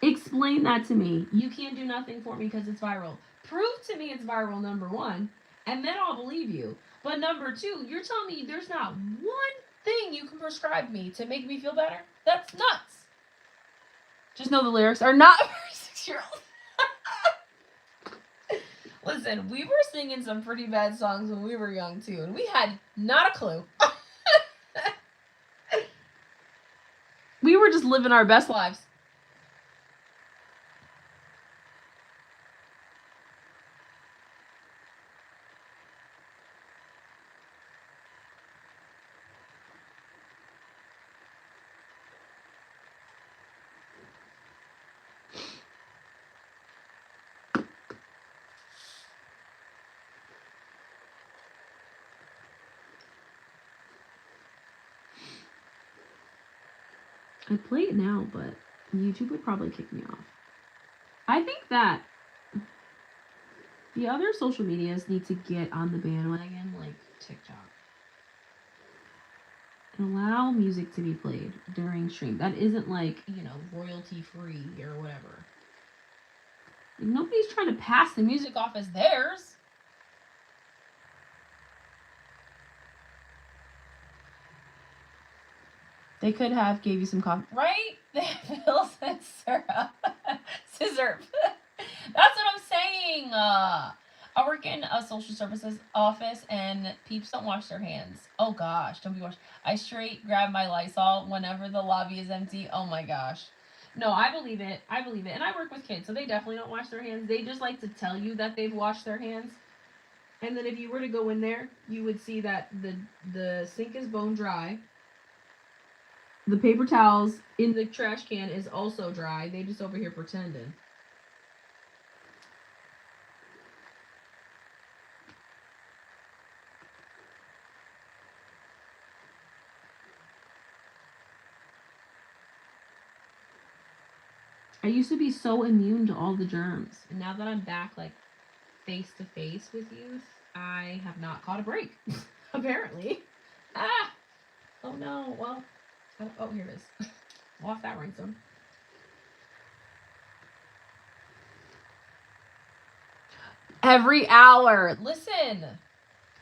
Explain that to me. You can't do nothing for me because it's viral. Prove to me it's viral, number 1, and then I'll believe you. But number 2, you're telling me there's not one thing you can prescribe me to make me feel better? That's nuts. Just know the lyrics are not for 6-year-olds. Listen, we were singing some pretty bad songs when we were young too, and we had not a clue. We were just living our best lives. I'd play it now, but YouTube would probably kick me off. I think that the other social medias need to get on the bandwagon, like TikTok. And allow music to be played during stream. That isn't like, royalty free or whatever. Nobody's trying to pass the music off as theirs. They could have gave you some coffee. Right? They have pills and syrup. Scissor. That's what I'm saying. I work in a social services office and peeps don't wash their hands. Oh gosh, don't be washed. I straight grab my Lysol whenever the lobby is empty. Oh my gosh. No, I believe it. I believe it. And I work with kids, so they definitely don't wash their hands. They just like to tell you that they've washed their hands. And then if you were to go in there, you would see that the sink is bone dry. The paper towels in the trash can is also dry. They just over here pretending. I used to be so immune to all the germs. And now that I'm back, like, face to face with youth, I have not caught a break. Apparently. Ah! Oh no. Well, oh, here it is. Lost that rhinestone. Every hour. Listen.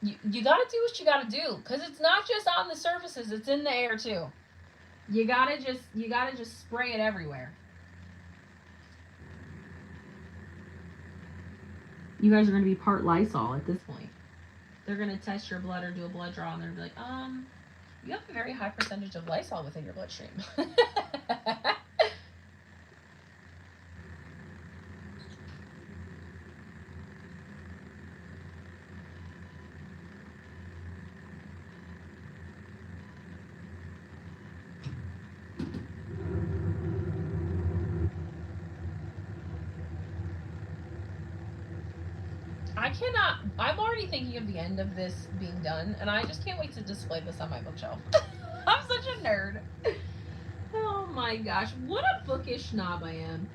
You gotta do what you gotta do. Because it's not just on the surfaces, it's in the air too. You gotta just spray it everywhere. You guys are gonna be part Lysol at this point. They're gonna test your blood or do a blood draw and they're gonna be like, you have a very high percentage of Lysol within your bloodstream. I'm already thinking of the end of this being done, and I just can't wait to display this on my bookshelf. I'm such a nerd. Oh my gosh, what a bookish snob I am.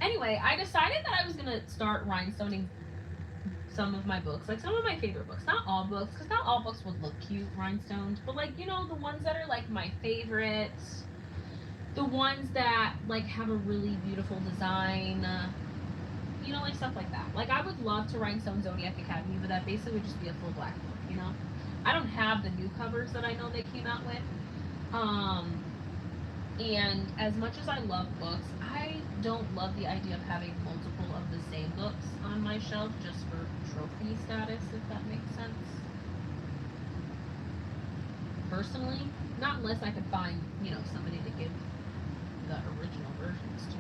Anyway, I decided that I was gonna start rhinestoning some of my books, like some of my favorite books. Not all books, because not all books would look cute rhinestoned, but like, the ones that are like my favorites, the ones that like have a really beautiful design, like stuff like that. Like I would love to rhinestone Zodiac Academy, but that basically would just be a full black book, I don't have the new covers that I know they came out with. And as much as I love books, I don't love the idea of having multiple of the same books on my shelf just for trophy status, if that makes sense. Personally, not unless I could find, somebody to give the original versions to.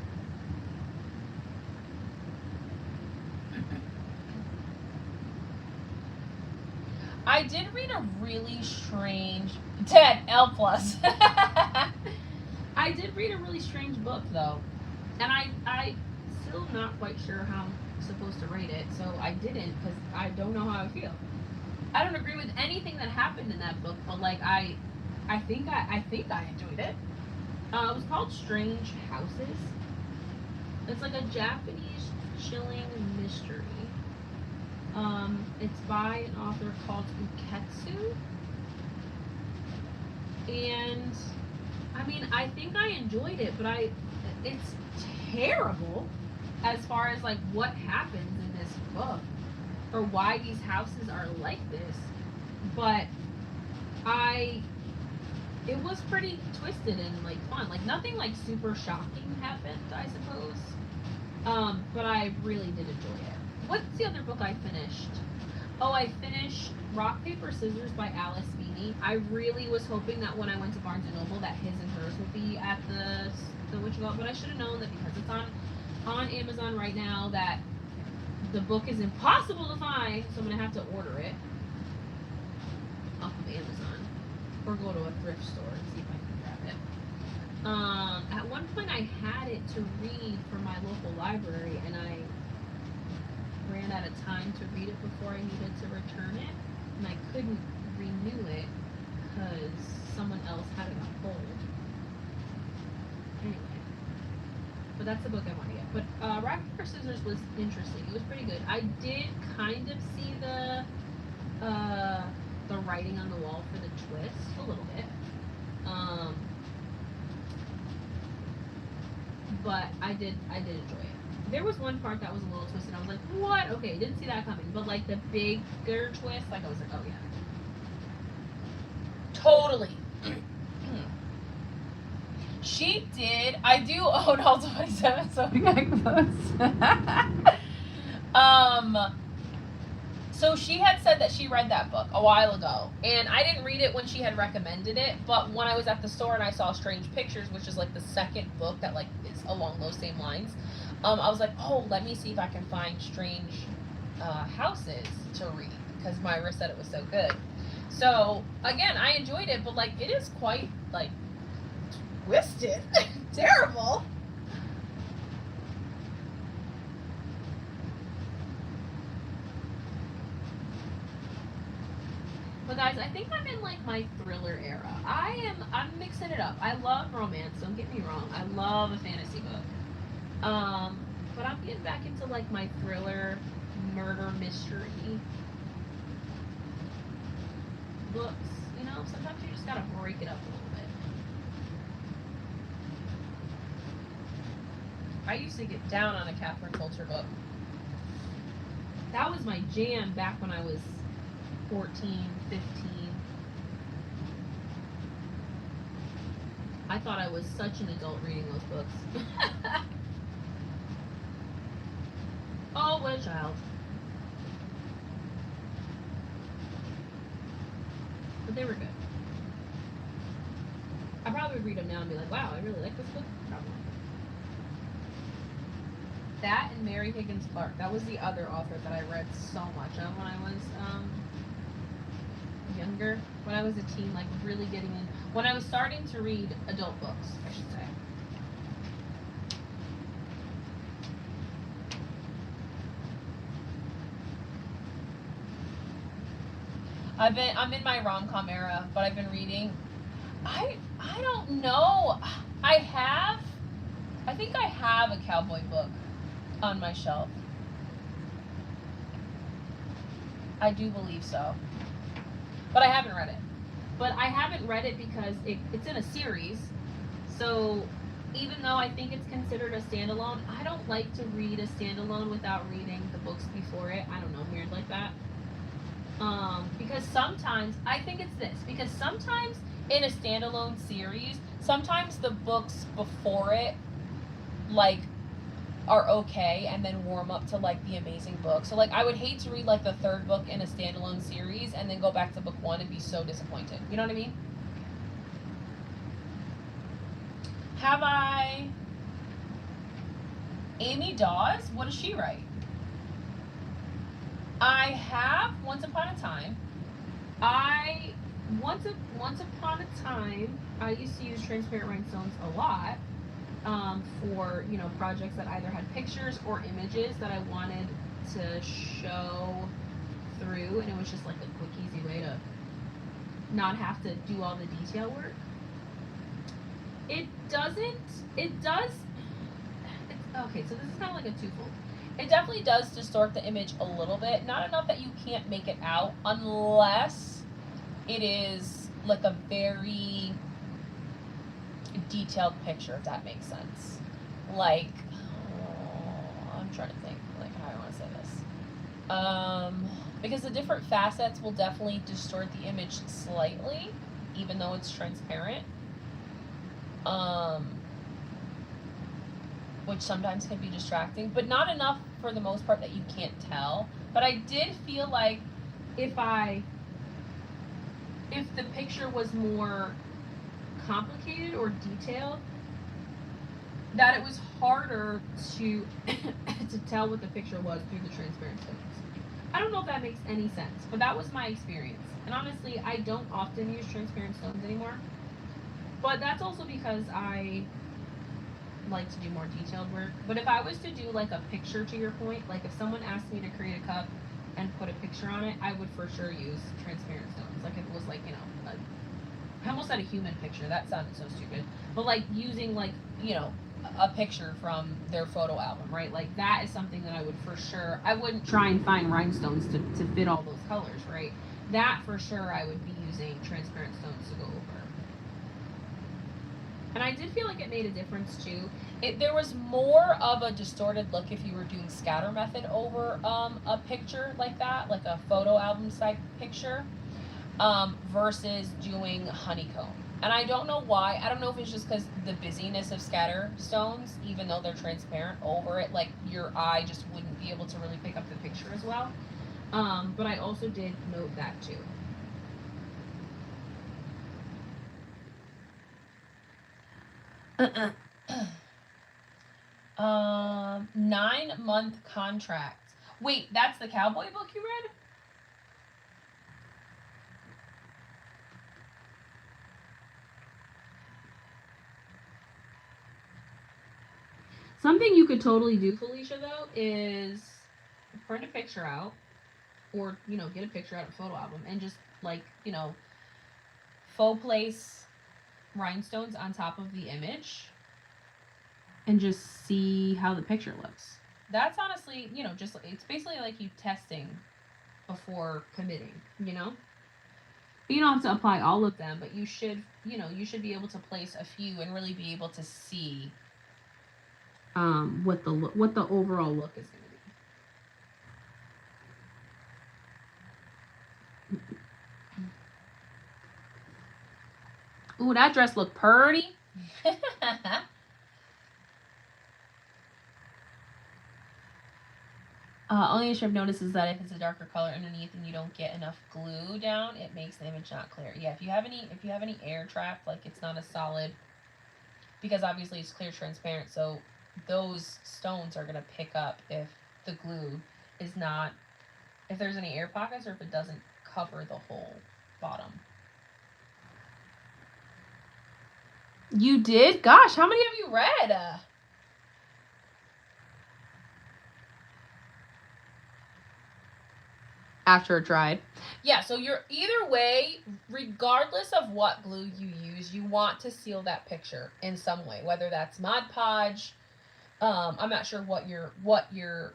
I did read a really strange 10 L plus. I did read a really strange book though, and I still not quite sure how I'm supposed to rate it, so I didn't because I don't know how I feel. I don't agree with anything that happened in that book, but like I think I enjoyed it. It was called Strange Houses. It's like a Japanese chilling mystery. It's by an author called Uketsu. And I mean, I think I enjoyed it, but it's terrible as far as like what happens in this book or why these houses are like this. But it was pretty twisted and like fun. Like nothing like super shocking happened, I suppose. But I really did enjoy it. What's the other book I finished? Oh, I finished Rock, Paper, Scissors by Alice Beanie. I really was hoping that when I went to Barnes & Noble that his and hers would be at the what you call it, but I should have known that because it's on Amazon right now that the book is impossible to find, so I'm going to have to order it off of Amazon or go to a thrift store and see if I can grab it. At one point I had it to read for my local library and I ran out of time to read it before I needed to return it, and I couldn't renew it because someone else had it on hold. Anyway, but that's the book I want to get. But Rock, Paper, Scissors was interesting. It was pretty good. I did kind of see the writing on the wall for the twist a little bit. But I did enjoy it. There was one part that was a little twisted. I was like, what? Okay, didn't see that coming. But like the bigger twist, like I was like, oh yeah. Totally. She did. I do own all 27, so we got close. So she had said that she read that book a while ago, and I didn't read it when she had recommended it, but when I was at the store and I saw Strange Pictures, which is like the second book that like is along those same lines, I was like, oh, let me see if I can find Strange Houses to read, because Myra said it was so good. So again, I enjoyed it, but like it is quite like twisted. Terrible. But guys, I think I'm in like my thriller era. I'm mixing it up. I love romance, don't get me wrong. I love a fantasy book. But I'm getting back into like my thriller, murder mystery books. You know, sometimes you just gotta break it up a little bit. I used to get down on a Catherine Coulter book. That was my jam back when I was 14, 15. I thought I was such an adult reading those books. Oh, what a child. But they were good. I probably would read them now and be like, wow, I really like this book. Probably. That and Mary Higgins Clark. That was the other author that I read so much of when I was younger. When I was a teen, like really getting in. When I was starting to read adult books, I should say. I'm in my rom-com era, but I've been reading. I don't know. I think I have a cowboy book on my shelf. I do believe so. But I haven't read it. But I haven't read it because it's in a series. So even though I think it's considered a standalone, I don't like to read a standalone without reading the books before it. I don't know, weird like that. Because sometimes, I think it's this, because sometimes in a standalone series, sometimes the books before it, like, are okay and then warm up to, like, the amazing book. So, like, I would hate to read, like, the third book in a standalone series and then go back to book one and be so disappointed. You know what I mean? Have I... Amy Dawes? What does she write? I have Once Upon a Time. Once upon a time, I used to use transparent rhinestones a lot for, you know, projects that either had pictures or images that I wanted to show through, and it was just like a quick, easy way to not have to do all the detail work. Okay, so this is kind of like a twofold. It definitely does distort the image a little bit. Not enough that you can't make it out unless it is like a very detailed picture, if that makes sense. Like, I'm trying to think like how I want to say this. Because the different facets will definitely distort the image slightly, even though it's transparent. which sometimes can be distracting, but not enough for the most part that you can't tell. But I did feel like if the picture was more complicated or detailed, that it was harder to to tell what the picture was through the transparent stones. I don't know if that makes any sense, but that was my experience. And honestly, I don't often use transparent stones anymore. But that's also because I like to do more detailed work. But if I was to do like a picture, to your point, like if someone asked me to create a cup and put a picture on it, I would for sure use transparent stones. Like if it was like, you know, I almost said a human picture. That sounded so stupid. But like using like, you know, a picture from their photo album, right? Like that is something that I would for sure, I wouldn't try and find rhinestones to fit all those colors, right? That for sure I would be using transparent stones to go over. And I did feel like it made a difference too. There was more of a distorted look if you were doing scatter method over a picture like that, like a photo album type picture, versus doing honeycomb. And I don't know why. I don't know if it's just because the busyness of scatter stones, even though they're transparent over it, like your eye just wouldn't be able to really pick up the picture as well. But I also did note that too. 9-month contract. Wait, that's the cowboy book you read? Something you could totally do, Felicia, though, is print a picture out, or, you know, get a picture out of a photo album and just, like, you know, faux place rhinestones on top of the image and just see how the picture looks. That's honestly, you know, just, it's basically like you testing before committing, you know? You don't have to apply all of them, but you should, you know, you should be able to place a few and really be able to see what the overall look is going to be. Ooh, that dress looked pretty. Only issue I've noticed is that if it's a darker color underneath and you don't get enough glue down, it makes the image not clear. Yeah, if you have any air trap, like it's not a solid, because obviously it's clear transparent, so those stones are gonna pick up if the glue is not, if there's any air pockets or if it doesn't cover the whole bottom. You did? Gosh, how many have you read? After it dried. Yeah, so you're either way, regardless of what glue you use, you want to seal that picture in some way, whether that's Mod Podge. I'm not sure what you're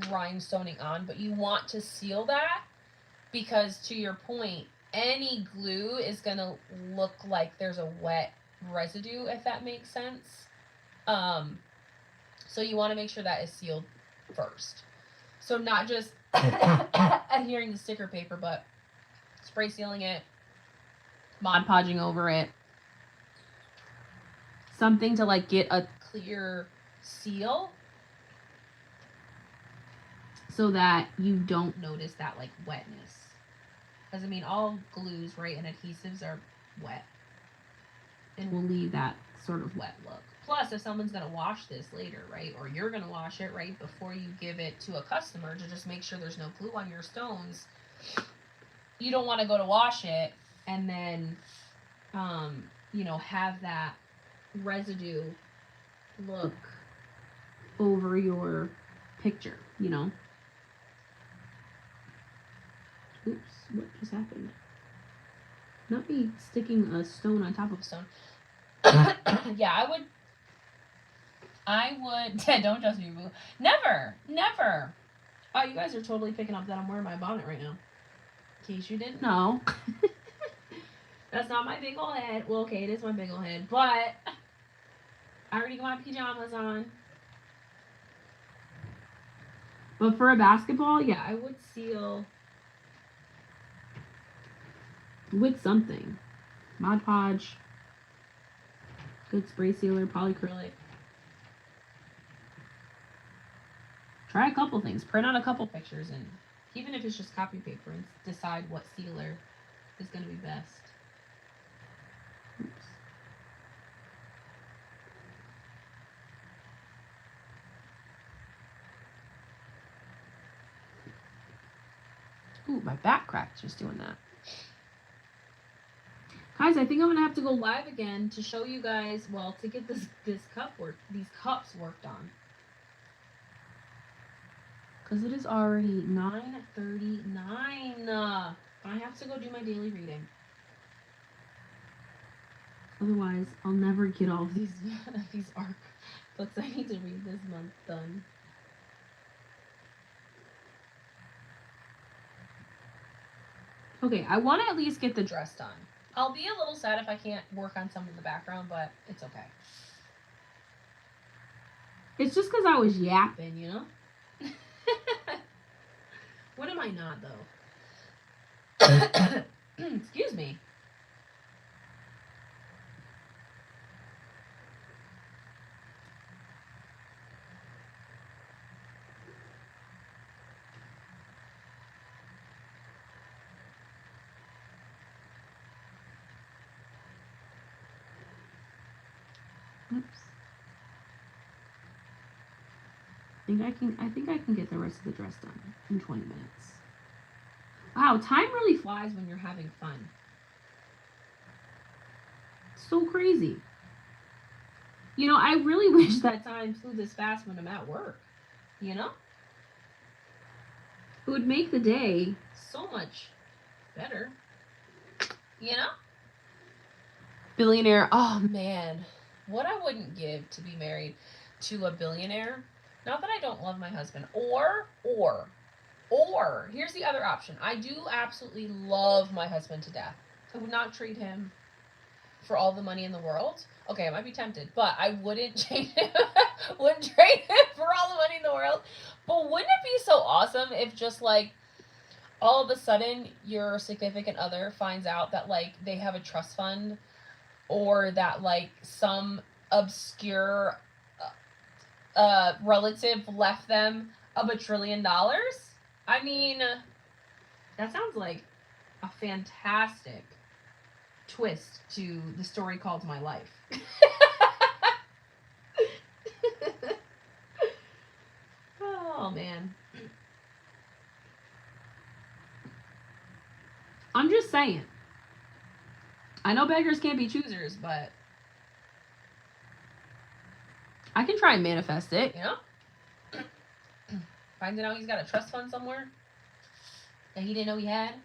rhinestoning on, but you want to seal that because, to your point, any glue is gonna look like there's a wet residue, if that makes sense. So you want to make sure that is sealed first. So not just adhering to sticker paper, but spray sealing it, Mod Podging over it. Something to like get a clear seal so that you don't notice that like wetness. Because I mean, all glues, right, and adhesives are wet. And will leave that sort of wet look. Plus, if someone's going to wash this later, right, or you're going to wash it, right, before you give it to a customer to just make sure there's no glue on your stones, you don't want to go to wash it and then, you know, have that residue look over your picture, you know. Oops, what just happened? Not me sticking a stone on top of a stone. Yeah, I would, don't trust me, boo. Never. Oh, you guys are totally picking up that I'm wearing my bonnet right now. In case you didn't know. That's not my big ol' head. Well, okay, it is my big ol' head, but I already got my pajamas on. But for a basketball, yeah, I would seal with something. Mod Podge, good spray sealer, polyacrylic. Try a couple things. Print out a couple pictures, and even if it's just copy paper, and decide what sealer is going to be best. Oops. Ooh, my back cracked just doing that. Guys, I think I'm gonna have to go live again to show you guys, well, to get these cups worked on. Because it is already 9:39. I have to go do my daily reading. Otherwise, I'll never get all of these these art books I need to read this month done. Okay, I want to at least get the dress done. I'll be a little sad if I can't work on some of the background, but it's okay. It's just because I was yapping, you know? What am I not, though? Excuse me. Oops. I think I can get the rest of the dress done in 20 minutes. Wow, time really flies when you're having fun. So crazy. You know, I really wish that time flew this fast when I'm at work. You know? It would make the day so much better. You know? Billionaire. Oh, man. What I wouldn't give to be married to a billionaire. Not that I don't love my husband. Or, here's the other option. I do absolutely love my husband to death. I would not trade him for all the money in the world. Okay, I might be tempted, but I wouldn't trade him. Wouldn't trade him for all the money in the world. But wouldn't it be so awesome if just like all of a sudden your significant other finds out that like they have a trust fund, or that like some obscure relative left them $1 trillion? I mean, that sounds like a fantastic twist to the story called My Life. Oh, man. I'm just saying. I know beggars can't be choosers, but I can try and manifest it, you know? Finding out he's got a trust fund somewhere that he didn't know he had.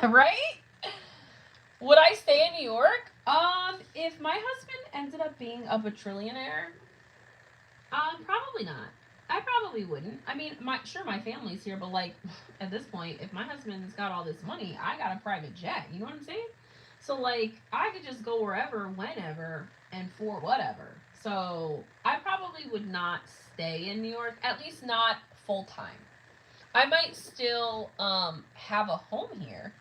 Right? Would I stay in New York? If my husband ended up being a bajillionaire, probably not. I probably wouldn't. I mean, my family's here, but like at this point, if my husband's got all this money, I got a private jet. You know what I'm saying? So like I could just go wherever, whenever, and for whatever. So I probably would not stay in New York, at least not full time. I might still have a home here.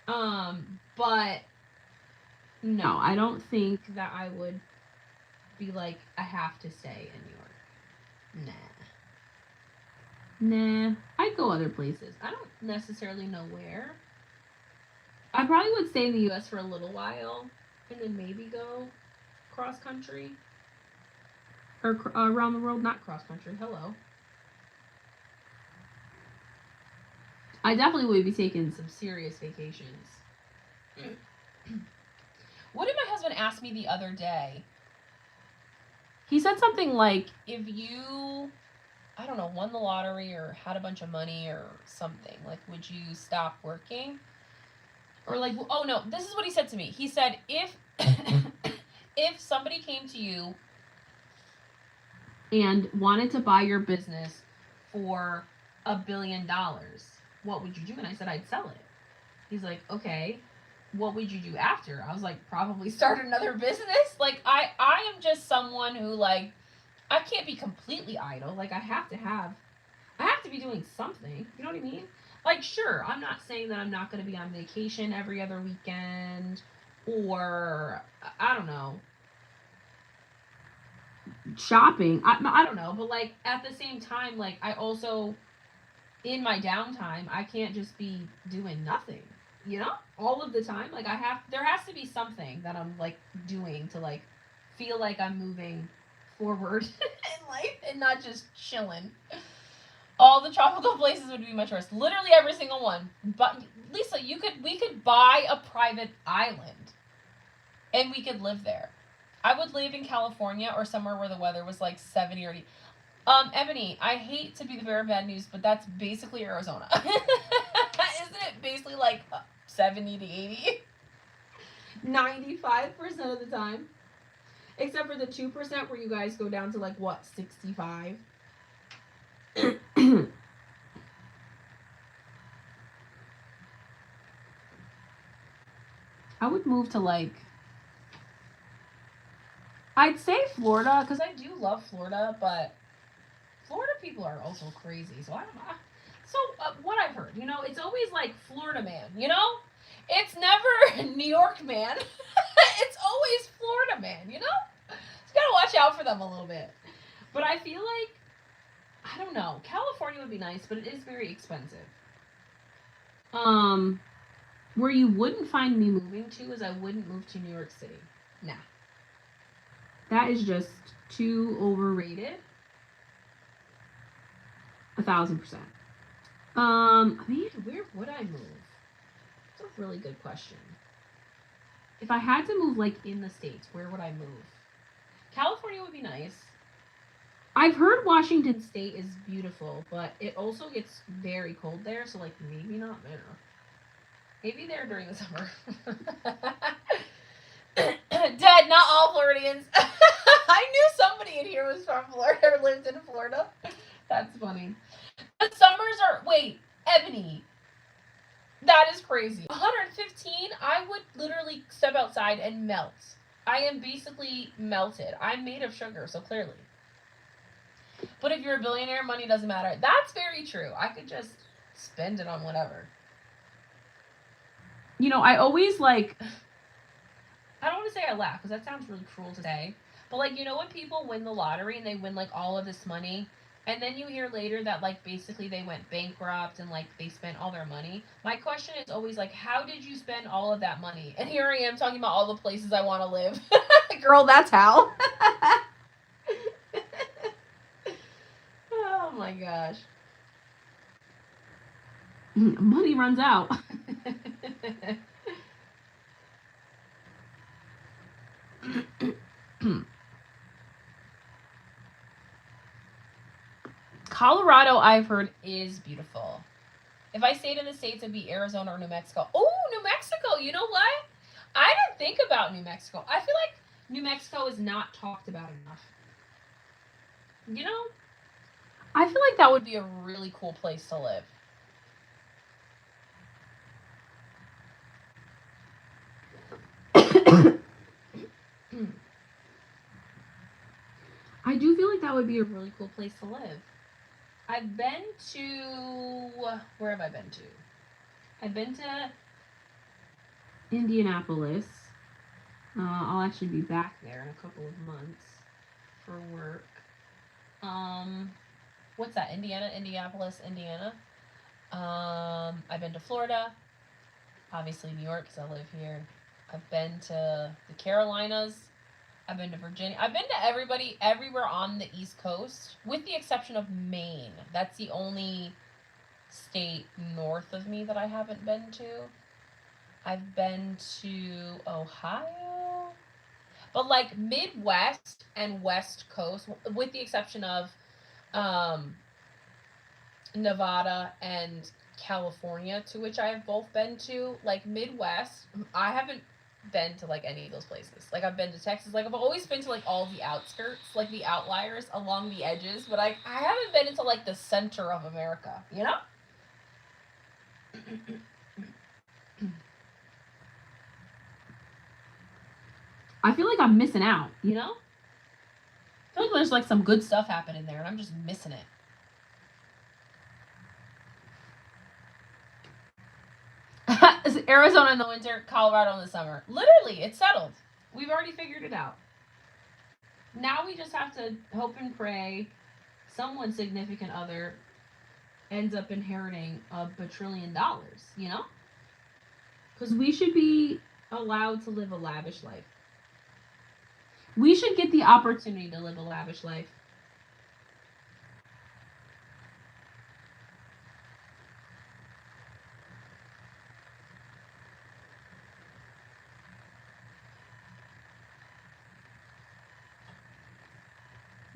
But no, I don't think that I would be like, I have to stay in New York. Nah. I'd go other places. I don't necessarily know where. I probably would stay in the U.S. for a little while and then maybe go cross country. Or around the world, not cross country. Hello. I definitely would be taking some serious vacations. What did my husband ask me the other day? He said something like, if you, I don't know, won the lottery or had a bunch of money or something, like, would you stop working? Or like, oh no, this is what he said to me. He said, if somebody came to you and wanted to buy your business for $1 billion, what would you do? And I said, I'd sell it. He's like, okay, what would you do after? I was like, probably start another business. Like, I am just someone who, like, I can't be completely idle. Like, I have to be doing something. You know what I mean? Like, sure, I'm not saying that I'm not going to be on vacation every other weekend, or I don't know, shopping. I don't know, but like at the same time, like I also in my downtime, I can't just be doing nothing. You know, all of the time, like there has to be something that I'm like doing to like feel like I'm moving forward in life and not just chilling. All the tropical places would be my choice. Literally every single one. But Lisa, we could buy a private island and we could live there. I would live in California or somewhere where the weather was like 70 or 80. Ebony, I hate to be the bearer of bad news, but that's basically Arizona. Isn't it basically like 70 to 80? 95% of the time. Except for the 2% where you guys go down to like what, 65? I would move to like, I'd say Florida, because I do love Florida, but Florida people are also crazy. So I don't know. So what I've heard, you know, it's always like Florida man, you know? It's never New York man. It's always Florida man, you know? So you gotta watch out for them a little bit. But I feel like, I don't know, California would be nice, but it is very expensive. Where you wouldn't find me moving to is I wouldn't move to New York City. Nah. That is just too overrated. 1,000%. Where would I move? That's a really good question. If I had to move like in the States, where would I move? California would be nice. I've heard Washington State is beautiful, but it also gets very cold there, so like maybe not there. Maybe there during the summer. Dead, not all Floridians. I knew somebody in here was from Florida or lived in Florida. That's funny. The summers are, wait, Ebony. That is crazy. 115, I would literally step outside and melt. I am basically melted. I'm made of sugar, so clearly. But if you're a billionaire, money doesn't matter. That's very true. I could just spend it on whatever. You know, I always like, I don't want to say I laugh because that sounds really cruel to say. But like, you know when people win the lottery and they win like all of this money and then you hear later that like basically they went bankrupt and like they spent all their money? My question is always like, how did you spend all of that money? And here I am talking about all the places I want to live. Girl, that's how. Oh my gosh. Money runs out. Colorado, I've heard, is beautiful. If I stayed in the States, it'd be Arizona or New Mexico. Oh, New Mexico. You know what? I didn't think about New Mexico. I feel like New Mexico is not talked about enough. You know? I feel like that would be a really cool place to live. I do feel like that would be a really cool place to live. I've been to, where have I been to? I've been to Indianapolis. I'll actually be back there in a couple of months for work. What's that? Indianapolis, Indiana. I've been to Florida. Obviously New York because I live here. I've been to the Carolinas. I've been to Virginia. I've been to everywhere on the East Coast, with the exception of Maine. That's the only state north of me that I haven't been to. I've been to Ohio. But like Midwest and West Coast, with the exception of Nevada and California, to which I have both been to, like Midwest, I haven't been to like any of those places. Like I've been to Texas, like I've always been to like all the outskirts, like the outliers along the edges, but I haven't been into like the center of America, you know? I feel like I'm missing out, you know? I feel like there's like some good stuff happening there and I'm just missing it. Arizona in the winter, Colorado in the summer. Literally, it's settled. We've already figured it out. Now we just have to hope and pray someone's significant other ends up inheriting $1 bajillion, you know? Because we should be allowed to live a lavish life. We should get the opportunity to live a lavish life.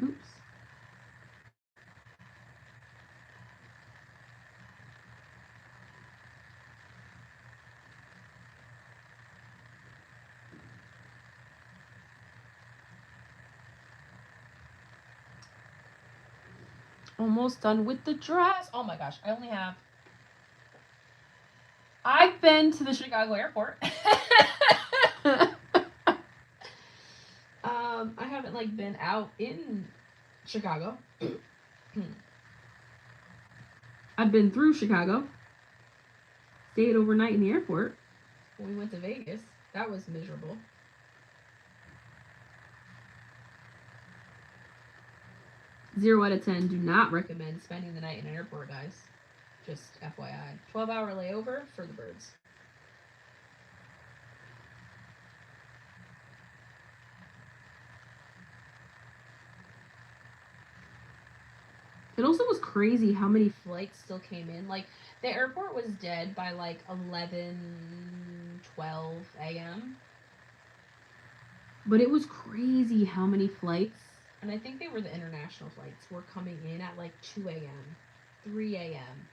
Oops. Almost done with the dress. Oh my gosh, I've been to the Chicago airport. I haven't like been out in Chicago. I've been through Chicago. Stayed overnight in the airport. We went to Vegas. That was miserable. 0 out of 10. Do not recommend spending the night in an airport, guys. Just FYI. 12-hour layover for the birds. It also was crazy how many flights still came in. Like, the airport was dead by like 11, 12 a.m. But it was crazy how many flights, and I think they were the international flights, were coming in at like 2 a.m., 3 a.m.,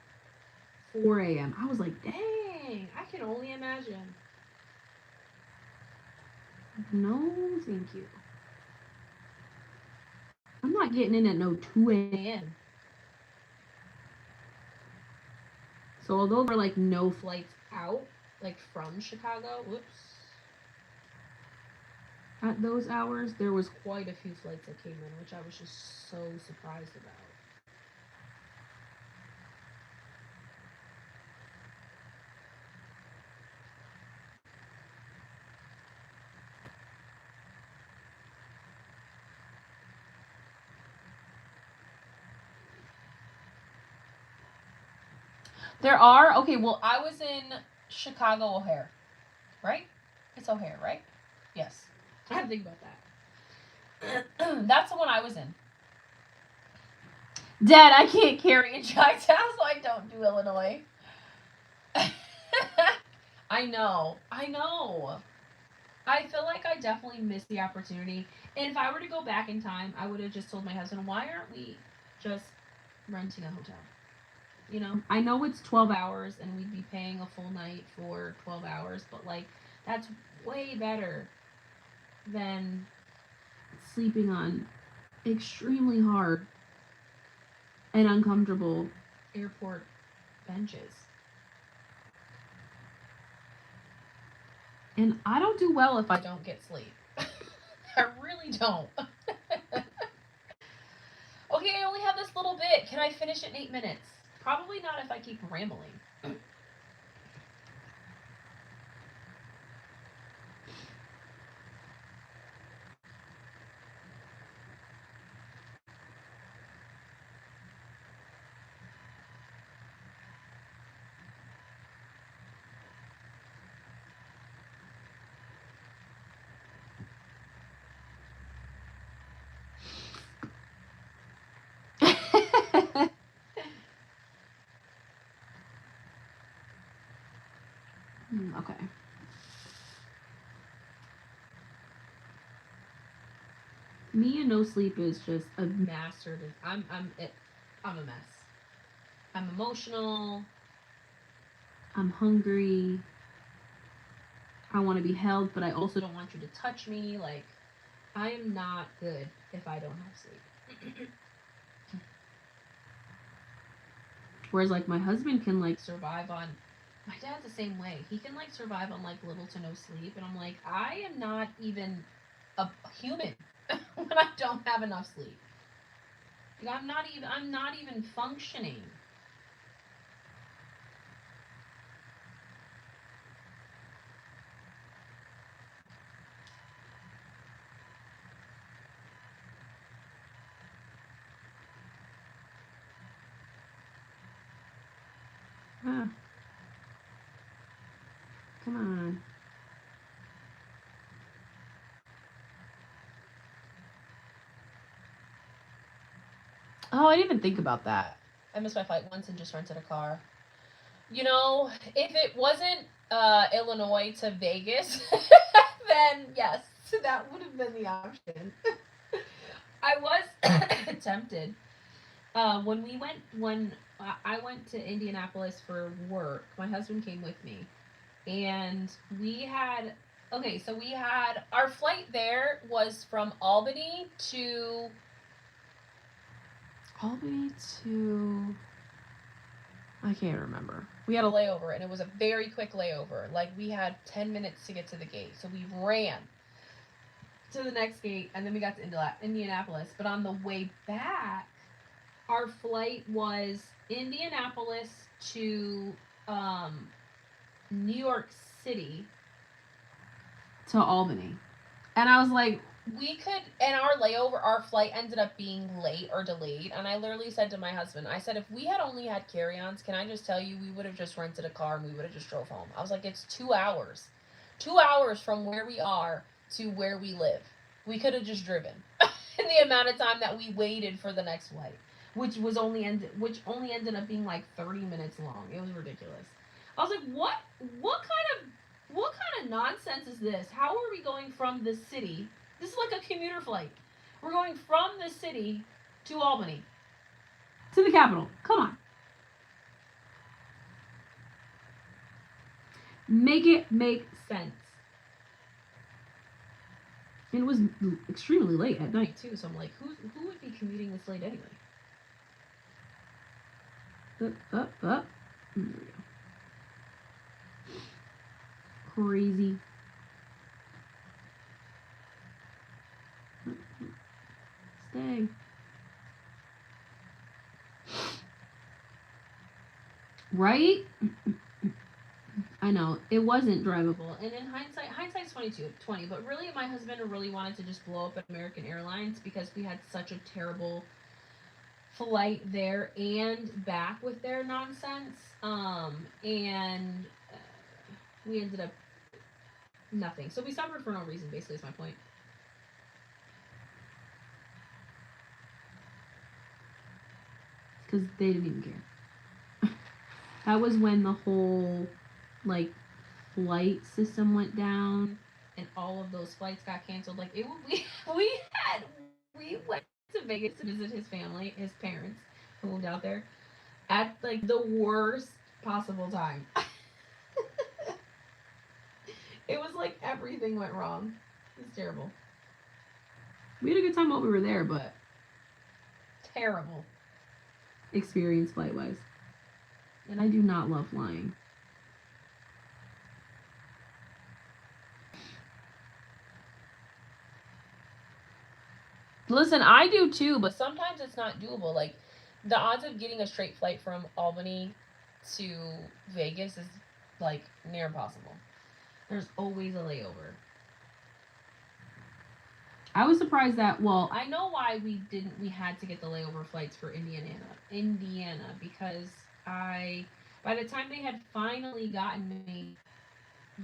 4 a.m. I was like, dang, I can only imagine. No, thank you. I'm not getting in at no 2 a.m. So although there were like no flights out, like from Chicago, at those hours, there was quite a few flights that came in, which I was just so surprised about. There are, okay, well, I was in Chicago O'Hare, right? It's O'Hare, right? Yes. I had to think about that. That's the one I was in. Dad, I can't carry a Chi-Town, so I don't do Illinois. I know. I feel like I definitely missed the opportunity. And if I were to go back in time, I would have just told my husband, why aren't we just renting a hotel? You know, I know it's 12 hours and we'd be paying a full night for 12 hours, but like, that's way better than sleeping on extremely hard and uncomfortable airport benches. And I don't do well if I don't get sleep. I really don't. Okay, I only have this little bit. Can I finish it in 8 minutes? Probably not if I keep rambling. Okay. Me and no sleep is just a master. I'm a mess. I'm emotional. I'm hungry. I want to be held, but I also don't want you to touch me. Like, I am not good if I don't have sleep. Whereas, like, my husband can, like, survive on. My dad's the same way. He can, like, survive on, like, little to no sleep. And I'm like, I am not even a human when I don't have enough sleep. Like, I'm not even functioning. Oh, I didn't even think about that. I missed my flight once and just rented a car. You know, if it wasn't Illinois to Vegas, then yes, that would have been the option. I was tempted. When I went to Indianapolis for work, my husband came with me, and we had okay. So we had our flight there was from Albany to I can't remember. We had a layover, and it was a very quick layover. Like, we had 10 minutes to get to the gate. So we ran to the next gate, and then we got to Indianapolis. But on the way back, our flight was Indianapolis to New York City to Albany. And I was like, and our flight ended up being late or delayed. And I literally said to my husband, I said, if we had only had carry-ons, can I just tell you, we would have just rented a car and we would have just drove home. I was like, it's 2 hours. 2 hours from where we are to where we live. We could have just driven. In the amount of time that we waited for the next flight, which only ended up being like 30 minutes long. It was ridiculous. I was like, what kind of nonsense is this? How are we going from the city? This is like a commuter flight. We're going from the city to Albany, to the capital. Come on. Make it make sense. And it was extremely late at night, too. So I'm like, who would be commuting this late anyway? Up. There we go. Crazy. Stay. Right? I know it wasn't drivable, and in hindsight's 20, but really, my husband really wanted to just blow up at American Airlines because we had such a terrible flight there and back with their nonsense, and we ended up nothing. So we suffered for no reason. Basically, is my point. Because they didn't even care. That was when the whole like flight system went down and all of those flights got canceled. Like we went to Vegas to visit his family, his parents who moved out there at like the worst possible time. It was like everything went wrong. It was terrible. We had a good time while we were there, but terrible experience flight wise. And I do not love flying. Listen, I do too, but sometimes it's not doable. Like, the odds of getting a straight flight from Albany to Vegas is like near impossible. There's always a layover. I was surprised that, well, I know why we had to get the layover flights for Indiana, because by the time they had finally gotten me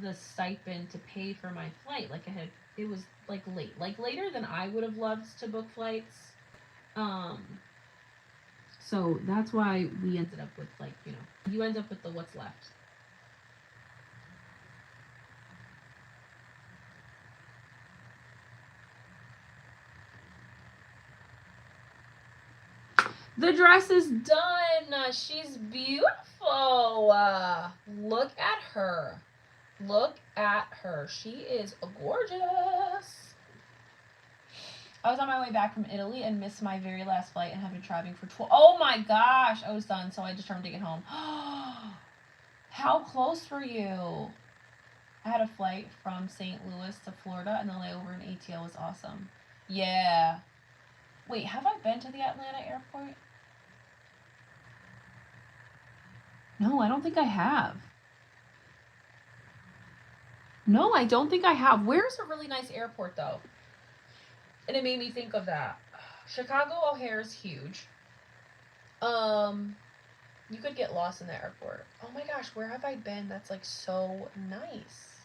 the stipend to pay for my flight, like it was like late, like later than I would have loved to book flights. So that's why we ended up with, like, you end up with the what's left. The dress is done. She's beautiful. Look at her. Look at her. She is gorgeous. I was on my way back from Italy and missed my very last flight and have been driving for 12. Oh my gosh. I was done, so I determined to get home. How close were you? I had a flight from St. Louis to Florida, and the layover in ATL was awesome. Yeah. Wait, have I been to the Atlanta airport? No, I don't think I have. No, I don't think I have. Where's a really nice airport, though? And it made me think of that. Chicago O'Hare is huge. You could get lost in the airport. Oh my gosh, where have I been? That's like so nice.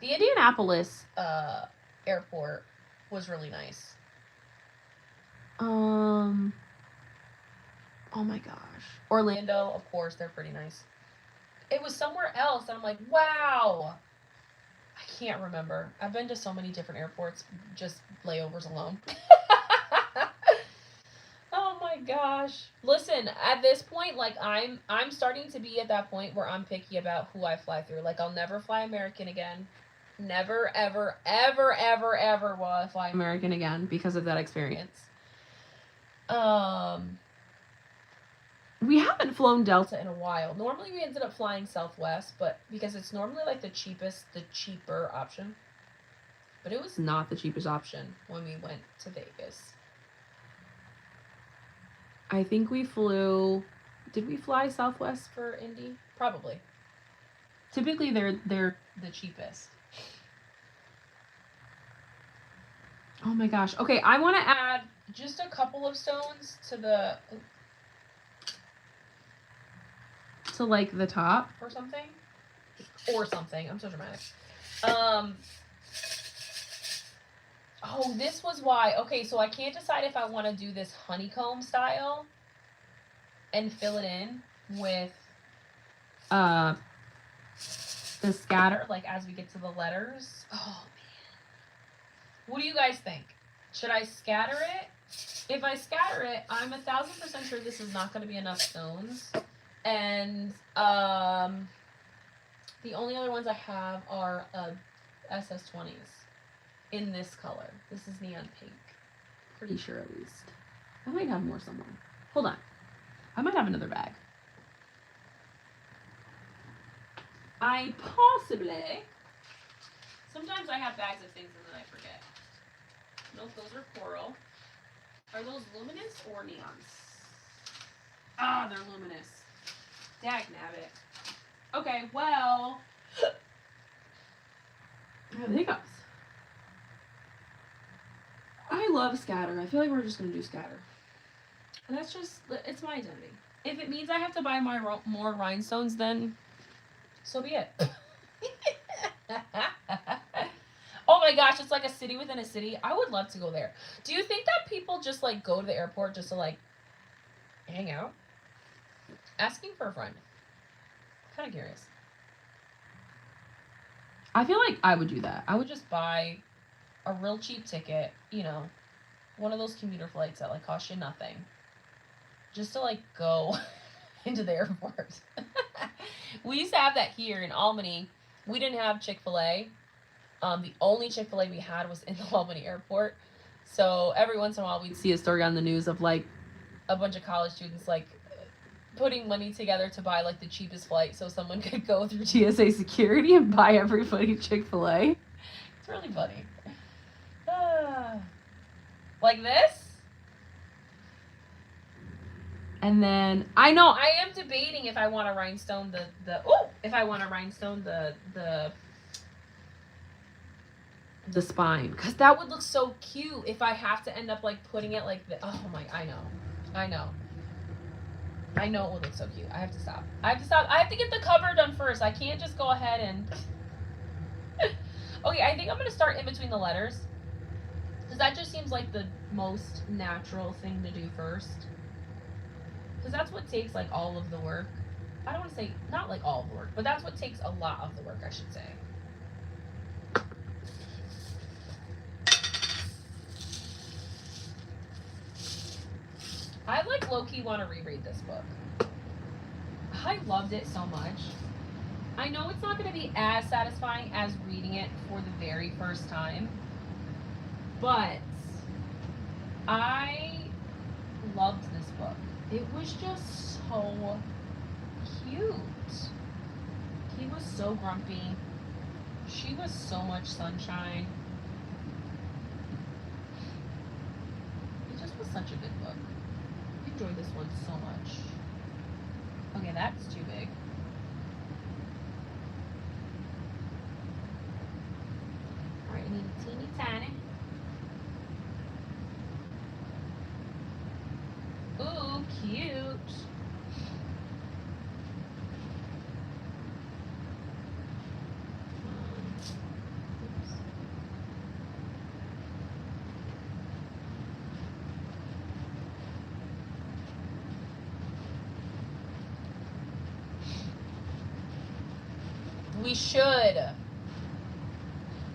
The Indianapolis airport was really nice. Oh my gosh. Orlando, of course, they're pretty nice. It was somewhere else, and I'm like, wow. I can't remember. I've been to so many different airports, just layovers alone. Oh my gosh. Listen, at this point, like I'm starting to be at that point where I'm picky about who I fly through. Like I'll never fly American again. Never, ever, ever, ever, ever will I fly American again because of that experience. We haven't flown Delta in a while. Normally we ended up flying Southwest, but because it's normally like the cheaper option. But it was not the cheapest option when we went to Vegas. I think we flew. Did we fly Southwest for Indy? Probably. Typically, they're the cheapest. Oh my gosh. Okay, I want to add just a couple of stones to the like the top or something. I'm so dramatic. Oh, this was why. Okay, so I can't decide if I want to do this honeycomb style and fill it in with the scatter, like as we get to the letters. Oh man. What do you guys think? Should I scatter it? If I scatter it, I'm 1,000% sure this is not going to be enough stones. And the only other ones I have are SS20s in this color. This is neon pink. Pretty sure at least. I might have more somewhere. Hold on. I might have another bag. I possibly. Sometimes I have bags of things and then I forget. Nope, those are coral. Are those luminous or neons? Ah, they're luminous. Dagnabbit. Okay, well. I have hiccups. I love scatter. I feel like we're just going to do scatter. And that's just, it's my identity. If it means I have to buy more rhinestones, then so be it. Oh my gosh, it's like a city within a city. I would love to go there. Do you think that people just like go to the airport just to like hang out? Asking for a friend. Kind of curious. I feel like I would do that. I would just buy a real cheap ticket, you know, one of those commuter flights that like cost you nothing. Just to like go into the airport. We used to have that here in Albany. We didn't have Chick-fil-A. The only Chick-fil-A we had was in the Albany airport. So every once in a while we'd see a story on the news of like a bunch of college students like putting money together to buy like the cheapest flight so someone could go through TSA security and buy everybody Chick-fil-A. It's really funny. Like this. And then I know I am debating if I want to rhinestone the spine, because that would look so cute if I have to end up like putting it like the I know it would look so cute. I have to stop. I have to get the cover done first. I can't just go ahead and okay, I think I'm gonna start in between the letters, because that just seems like the most natural thing to do first. Because that's what takes like all of the work. I don't want to say not like all of the work, but that's what takes a lot of the work, I should say. I like low-key want to reread this book. I loved it so much. I know it's not going to be as satisfying as reading it for the very first time, but I loved this book. It was just so cute. He was so grumpy. She was so much sunshine. It just was such a good book. I enjoyed this one so much. Okay, that's too big. Alright, I need a teeny tiny. Ooh, cute. We should.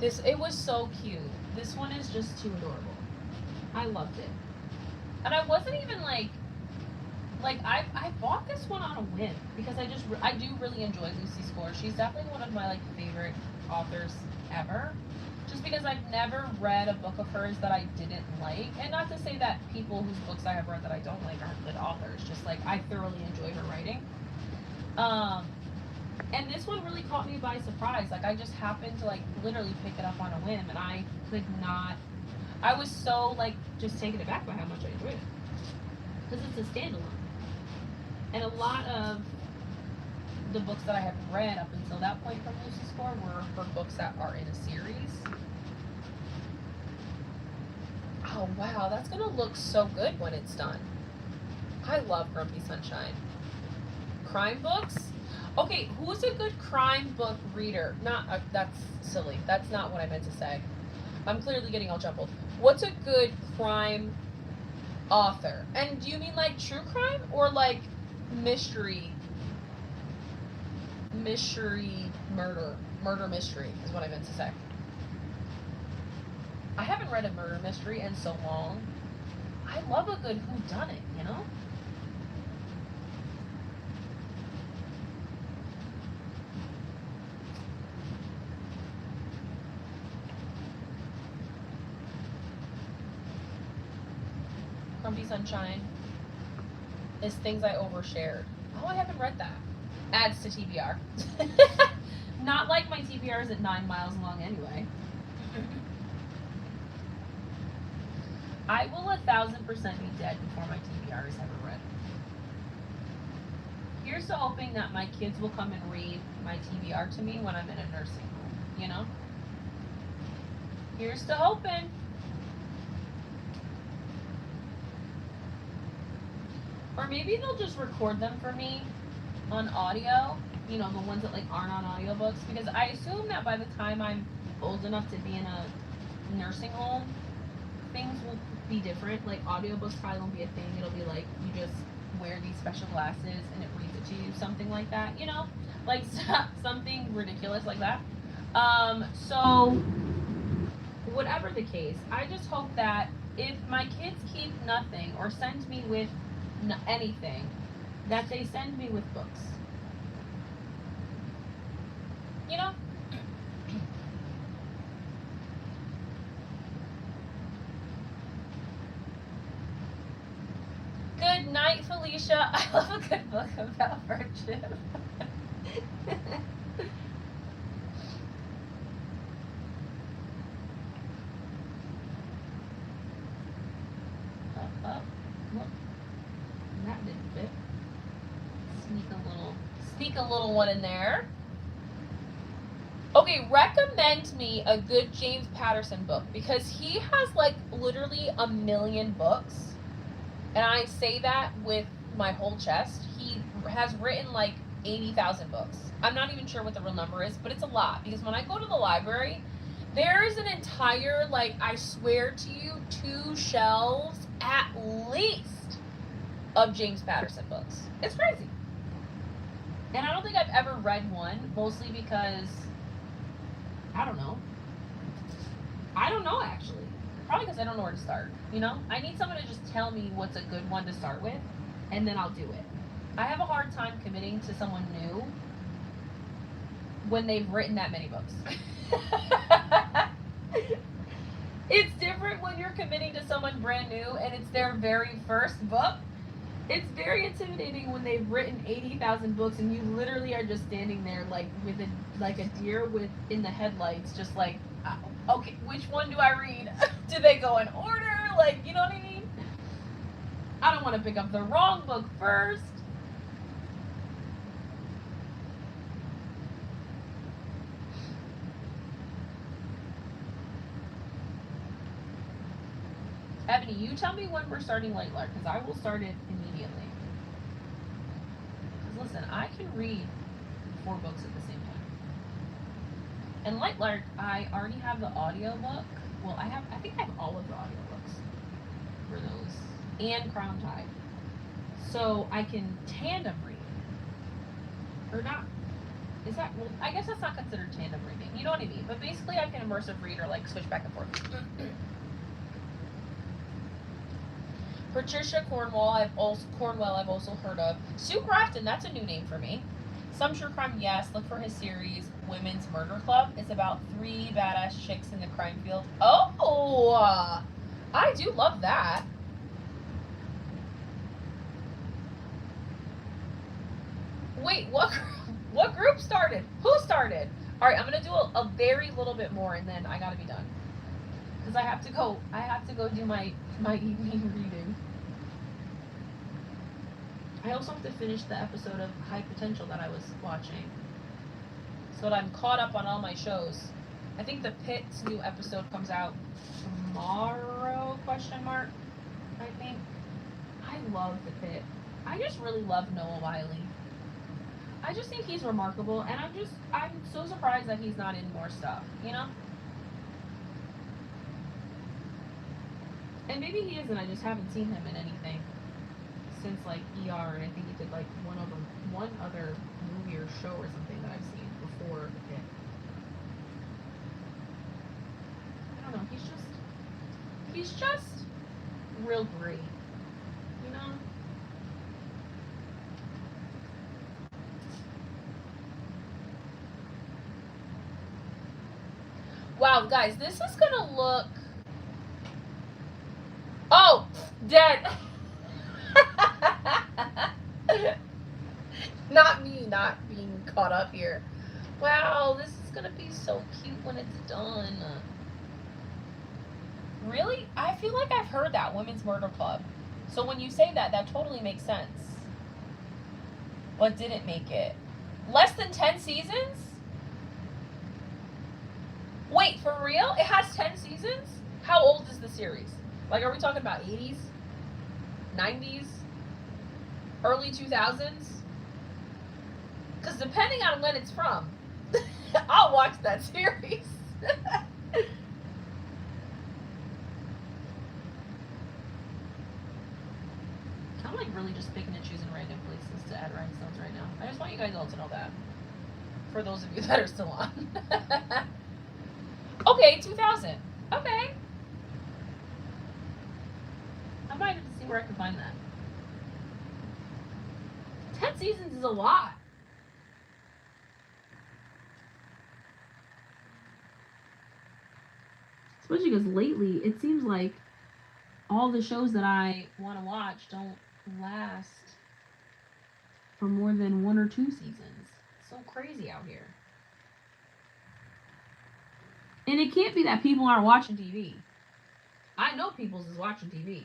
It was so cute. This one is just too adorable. I loved it. And I wasn't even like I bought this one on a whim because I do really enjoy Lucy Score. She's definitely one of my like favorite authors ever. Just because I've never read a book of hers that I didn't like. And not to say that people whose books I have read that I don't like aren't good authors. Just like I thoroughly enjoy her writing. And this one really caught me by surprise. Like I just happened to like literally pick it up on a whim, and I was so like just taken aback by how much I enjoyed it. Because it's a standalone. And a lot of the books that I have read up until that point from Lucy Score were her books that are in a series. Oh wow, that's gonna look so good when it's done. I love Grumpy Sunshine. Crime books? Okay, who's a good crime book reader? That's silly. That's not what I meant to say. I'm clearly getting all jumbled. What's a good crime author? And do you mean like true crime or like mystery murder mystery is what I meant to say. I haven't read a murder mystery in so long. I love a good whodunit, you know? Grumpy Sunshine is Things I Overshared. Oh, I haven't read that. Adds to TBR. Not like my TBR is at 9 miles long anyway. I will 1000% be dead before my TBR is ever read. Here's to hoping that my kids will come and read my TBR to me when I'm in a nursing home, you know? Here's to hoping. Or maybe they'll just record them for me on audio, you know, the ones that like aren't on audiobooks, because I assume that by the time I'm old enough to be in a nursing home, things will be different. Like audiobooks probably won't be a thing. It'll be like you just wear these special glasses and it reads it to you, something like that, you know, like something ridiculous like that. So whatever the case, I just hope that if my kids keep nothing or send me with anything, that they send me with books. You know? Good night, Felicia. I love a good book about friendship. Up. Look. That didn't fit. Sneak a little one in there. Okay, recommend me a good James Patterson book, because he has like literally 1 million books. And I say that with my whole chest. He has written like 80,000 books. I'm not even sure what the real number is, but it's a lot, because when I go to the library, there is an entire, like, I swear to you, 2 shelves at least of James Patterson books. It's crazy. And I don't think I've ever read one, mostly because, I don't know actually. Probably because I don't know where to start, you know? I need someone to just tell me what's a good one to start with, and then I'll do it. I have a hard time committing to someone new when they've written that many books. It's different when you're committing to someone brand new and it's their very first book. It's very intimidating when they've written 80,000 books and you literally are just standing there like with a deer in the headlights, just like, okay, which one do I read? Do they go in order? Like, you know what I mean? I don't want to pick up the wrong book first. Ebony, you tell me when we're starting Light Lark, because I will start it immediately. Because listen, I can read 4 books at the same time. And Light Lark, I already have the audiobook. Well, I think I have all of the audiobooks for those. And Crown Tide. So I can tandem read. Or not. Is that, well, I guess that's not considered tandem reading. You know what I mean? But basically, I can immersive read or like switch back and forth. Patricia Cornwell, I've also heard of. Sue Grafton, that's a new name for me. Some true crime, yes. Look for his series, Women's Murder Club. It's about 3 badass chicks in the crime field. Oh, I do love that. Wait, what group started? Who started? All right, I'm gonna do a very little bit more, and then I gotta be done because I have to go do my evening reading. I also have to finish the episode of High Potential that I was watching, so that I'm caught up on all my shows. I think the Pitt's new episode comes out tomorrow? Question mark. I think. I love the Pitt. I just really love Noah Wiley. I just think he's remarkable, and I'm so surprised that he's not in more stuff, you know? And maybe he isn't, I just haven't seen him in anything since, like, ER, and I think he did, like, one other movie or show or something that I've seen before it. I don't know, he's just real great, you know? Wow, guys, this is gonna look... Oh! Dead! Not me not being caught up here. Wow, this is gonna be so cute when it's done. Really? I feel like I've heard that, Women's Murder Club. So when you say that, that totally makes sense. But didn't make it. Less than 10 seasons? Wait, for real? It has 10 seasons? How old is the series? Like, are we talking about 80s? 90s? Early 2000s? Because depending on when it's from, I'll watch that series. I'm like really just picking and choosing random places to add rhinestones right now. I just want you guys all to know that. For those of you that are still on. Okay, 2000. Okay. I might have to see where I can find that. 10 seasons is a lot. Especially because lately, it seems like all the shows that I want to watch don't last for more than 1 or 2 seasons. It's so crazy out here. And it can't be that people aren't watching TV. I know people's is watching TV.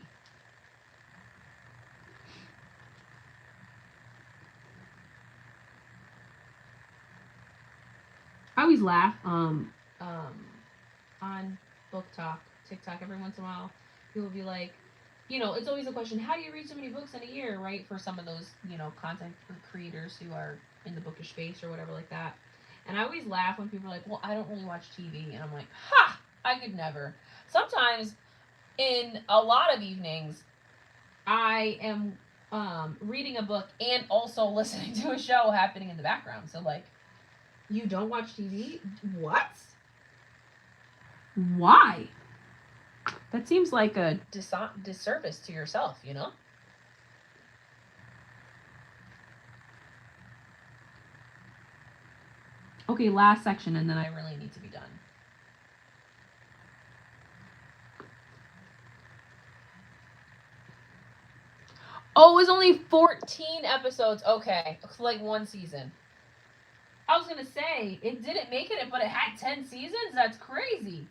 I always laugh on Book Talk, TikTok, every once in a while. People will be like, you know, it's always a question, how do you read so many books in a year, right? For some of those, you know, content creators who are in the bookish space or whatever like that. And I always laugh when people are like, well, I don't really watch TV. And I'm like, ha! I could never. Sometimes in a lot of evenings, I am reading a book and also listening to a show happening in the background. So, like, you don't watch TV? What? Why? That seems like a disservice to yourself, you know? Okay, last section, and then I really need to be done. Oh, it was only 14 episodes. Okay, it's like 1 season. I was gonna say, it didn't make it, but it had 10 seasons? That's crazy.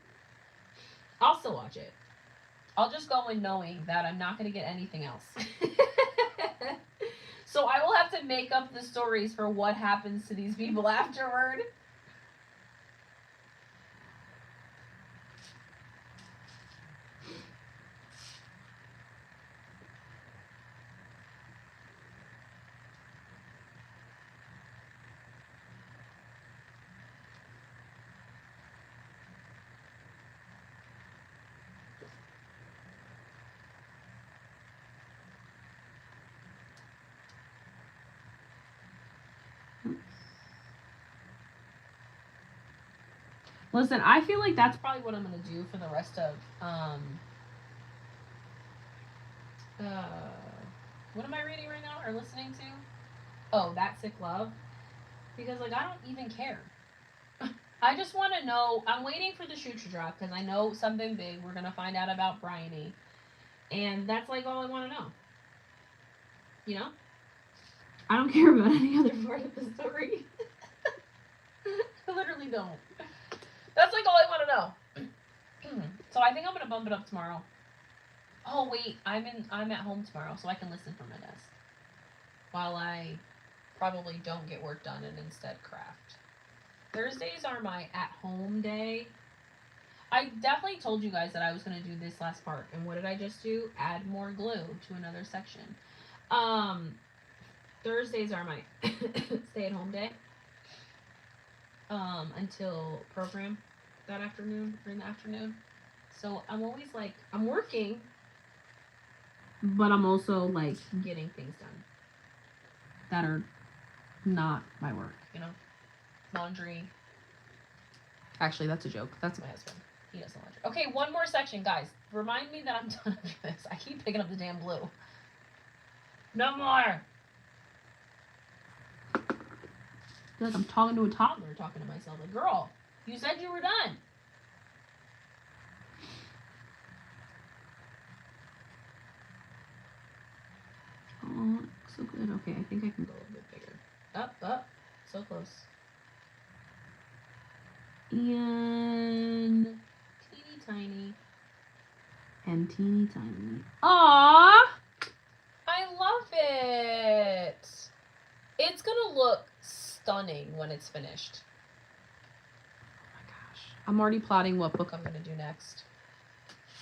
I'll still watch it. I'll just go in knowing that I'm not gonna get anything else. So I will have to make up the stories for what happens to these people afterward. Listen, I feel like that's probably what I'm going to do for the rest of, what am I reading right now or listening to? Oh, That Sick Love. Because, like, I don't even care. I just want to know. I'm waiting for the shoe to drop because I know something big. We're going to find out about Bryony. And that's, like, all I want to know. You know? I don't care about any other part of the story. I literally don't. That's, like, all I want to know. So I think I'm going to bump it up tomorrow. Oh, wait. I'm at home tomorrow, so I can listen from my desk. While I probably don't get work done and instead craft. Thursdays are my at-home day. I definitely told you guys that I was going to do this last part. And what did I just do? Add more glue to another section. Thursdays are my stay-at-home day. Until program that afternoon or in the afternoon. So I'm always like, I'm working, but I'm also like getting things done that are not my work, you know? Laundry. Actually, that's a joke. That's my husband. He does laundry. Okay, one more section, guys. Remind me that I'm done with this. I keep picking up the damn blue. No more. I feel like I'm talking to a toddler, talking to myself. Like, girl, you said you were done. Oh, so good. Okay, I think I can go a little bit bigger. Up. So close. And teeny tiny. And teeny tiny. Aww! I love it. It's gonna look stunning when it's finished. Oh my gosh. I'm already plotting what book I'm gonna do next.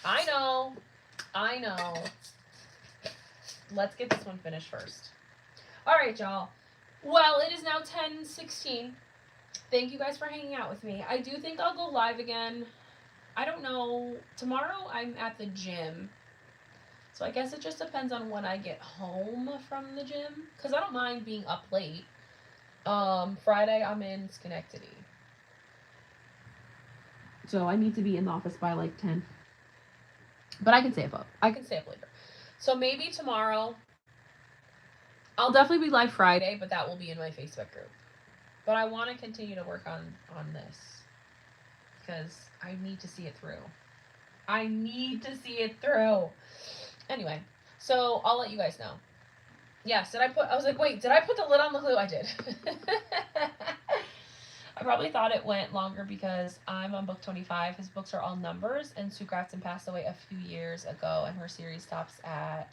I know. Let's get this one finished first. Alright, y'all. Well, it is now 10:16. Thank you guys for hanging out with me. I do think I'll go live again. I don't know. Tomorrow I'm at the gym. So I guess it just depends on when I get home from the gym. Because I don't mind being up late. Friday I'm in Schenectady. So I need to be in the office by like 10. But I can stay up. I can stay up later. So maybe tomorrow. I'll definitely be live Friday, but that will be in my Facebook group. But I want to continue to work on this. Because I need to see it through. Anyway, so I'll let you guys know. Yes, I was like, wait, did I put the lid on the glue? I did. I probably thought it went longer because I'm on book 25. His books are all numbers, and Sue Grafton passed away a few years ago, and her series stops at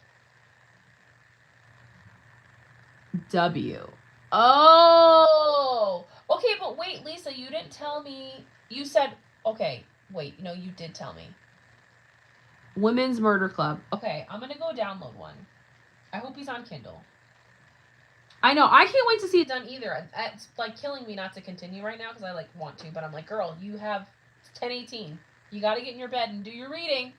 W. Oh! Okay, but wait, Lisa, you didn't tell me. You said, okay, wait, no, you did tell me. Women's Murder Club. Okay, I'm going to go download one. I hope he's on Kindle. I know, I can't wait to see it done either. It's like killing me not to continue right now because I like want to, but I'm like, girl, you have 10:18. You got to get in your bed and do your reading.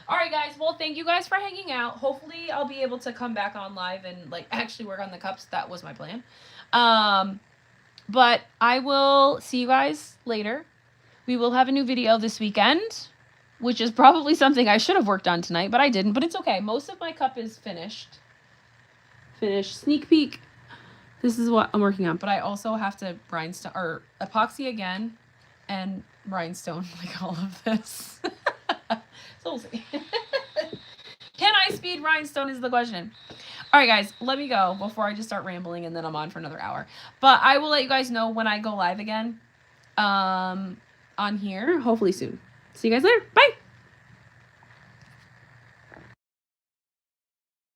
All right, guys. Well, thank you guys for hanging out. Hopefully, I'll be able to come back on live and like actually work on the cups. That was my plan. But I will see you guys later. We will have a new video this weekend, which is probably something I should have worked on tonight, but I didn't. But it's okay. Most of my cup is finished. Sneak peek. This is what I'm working on. But I also have to rhinestone or epoxy again and rhinestone like all of this. So we'll see. Can I speed rhinestone is the question. All right, guys, let me go before I just start rambling and then I'm on for another hour. But I will let you guys know when I go live again on here, hopefully soon. See you guys later. Bye.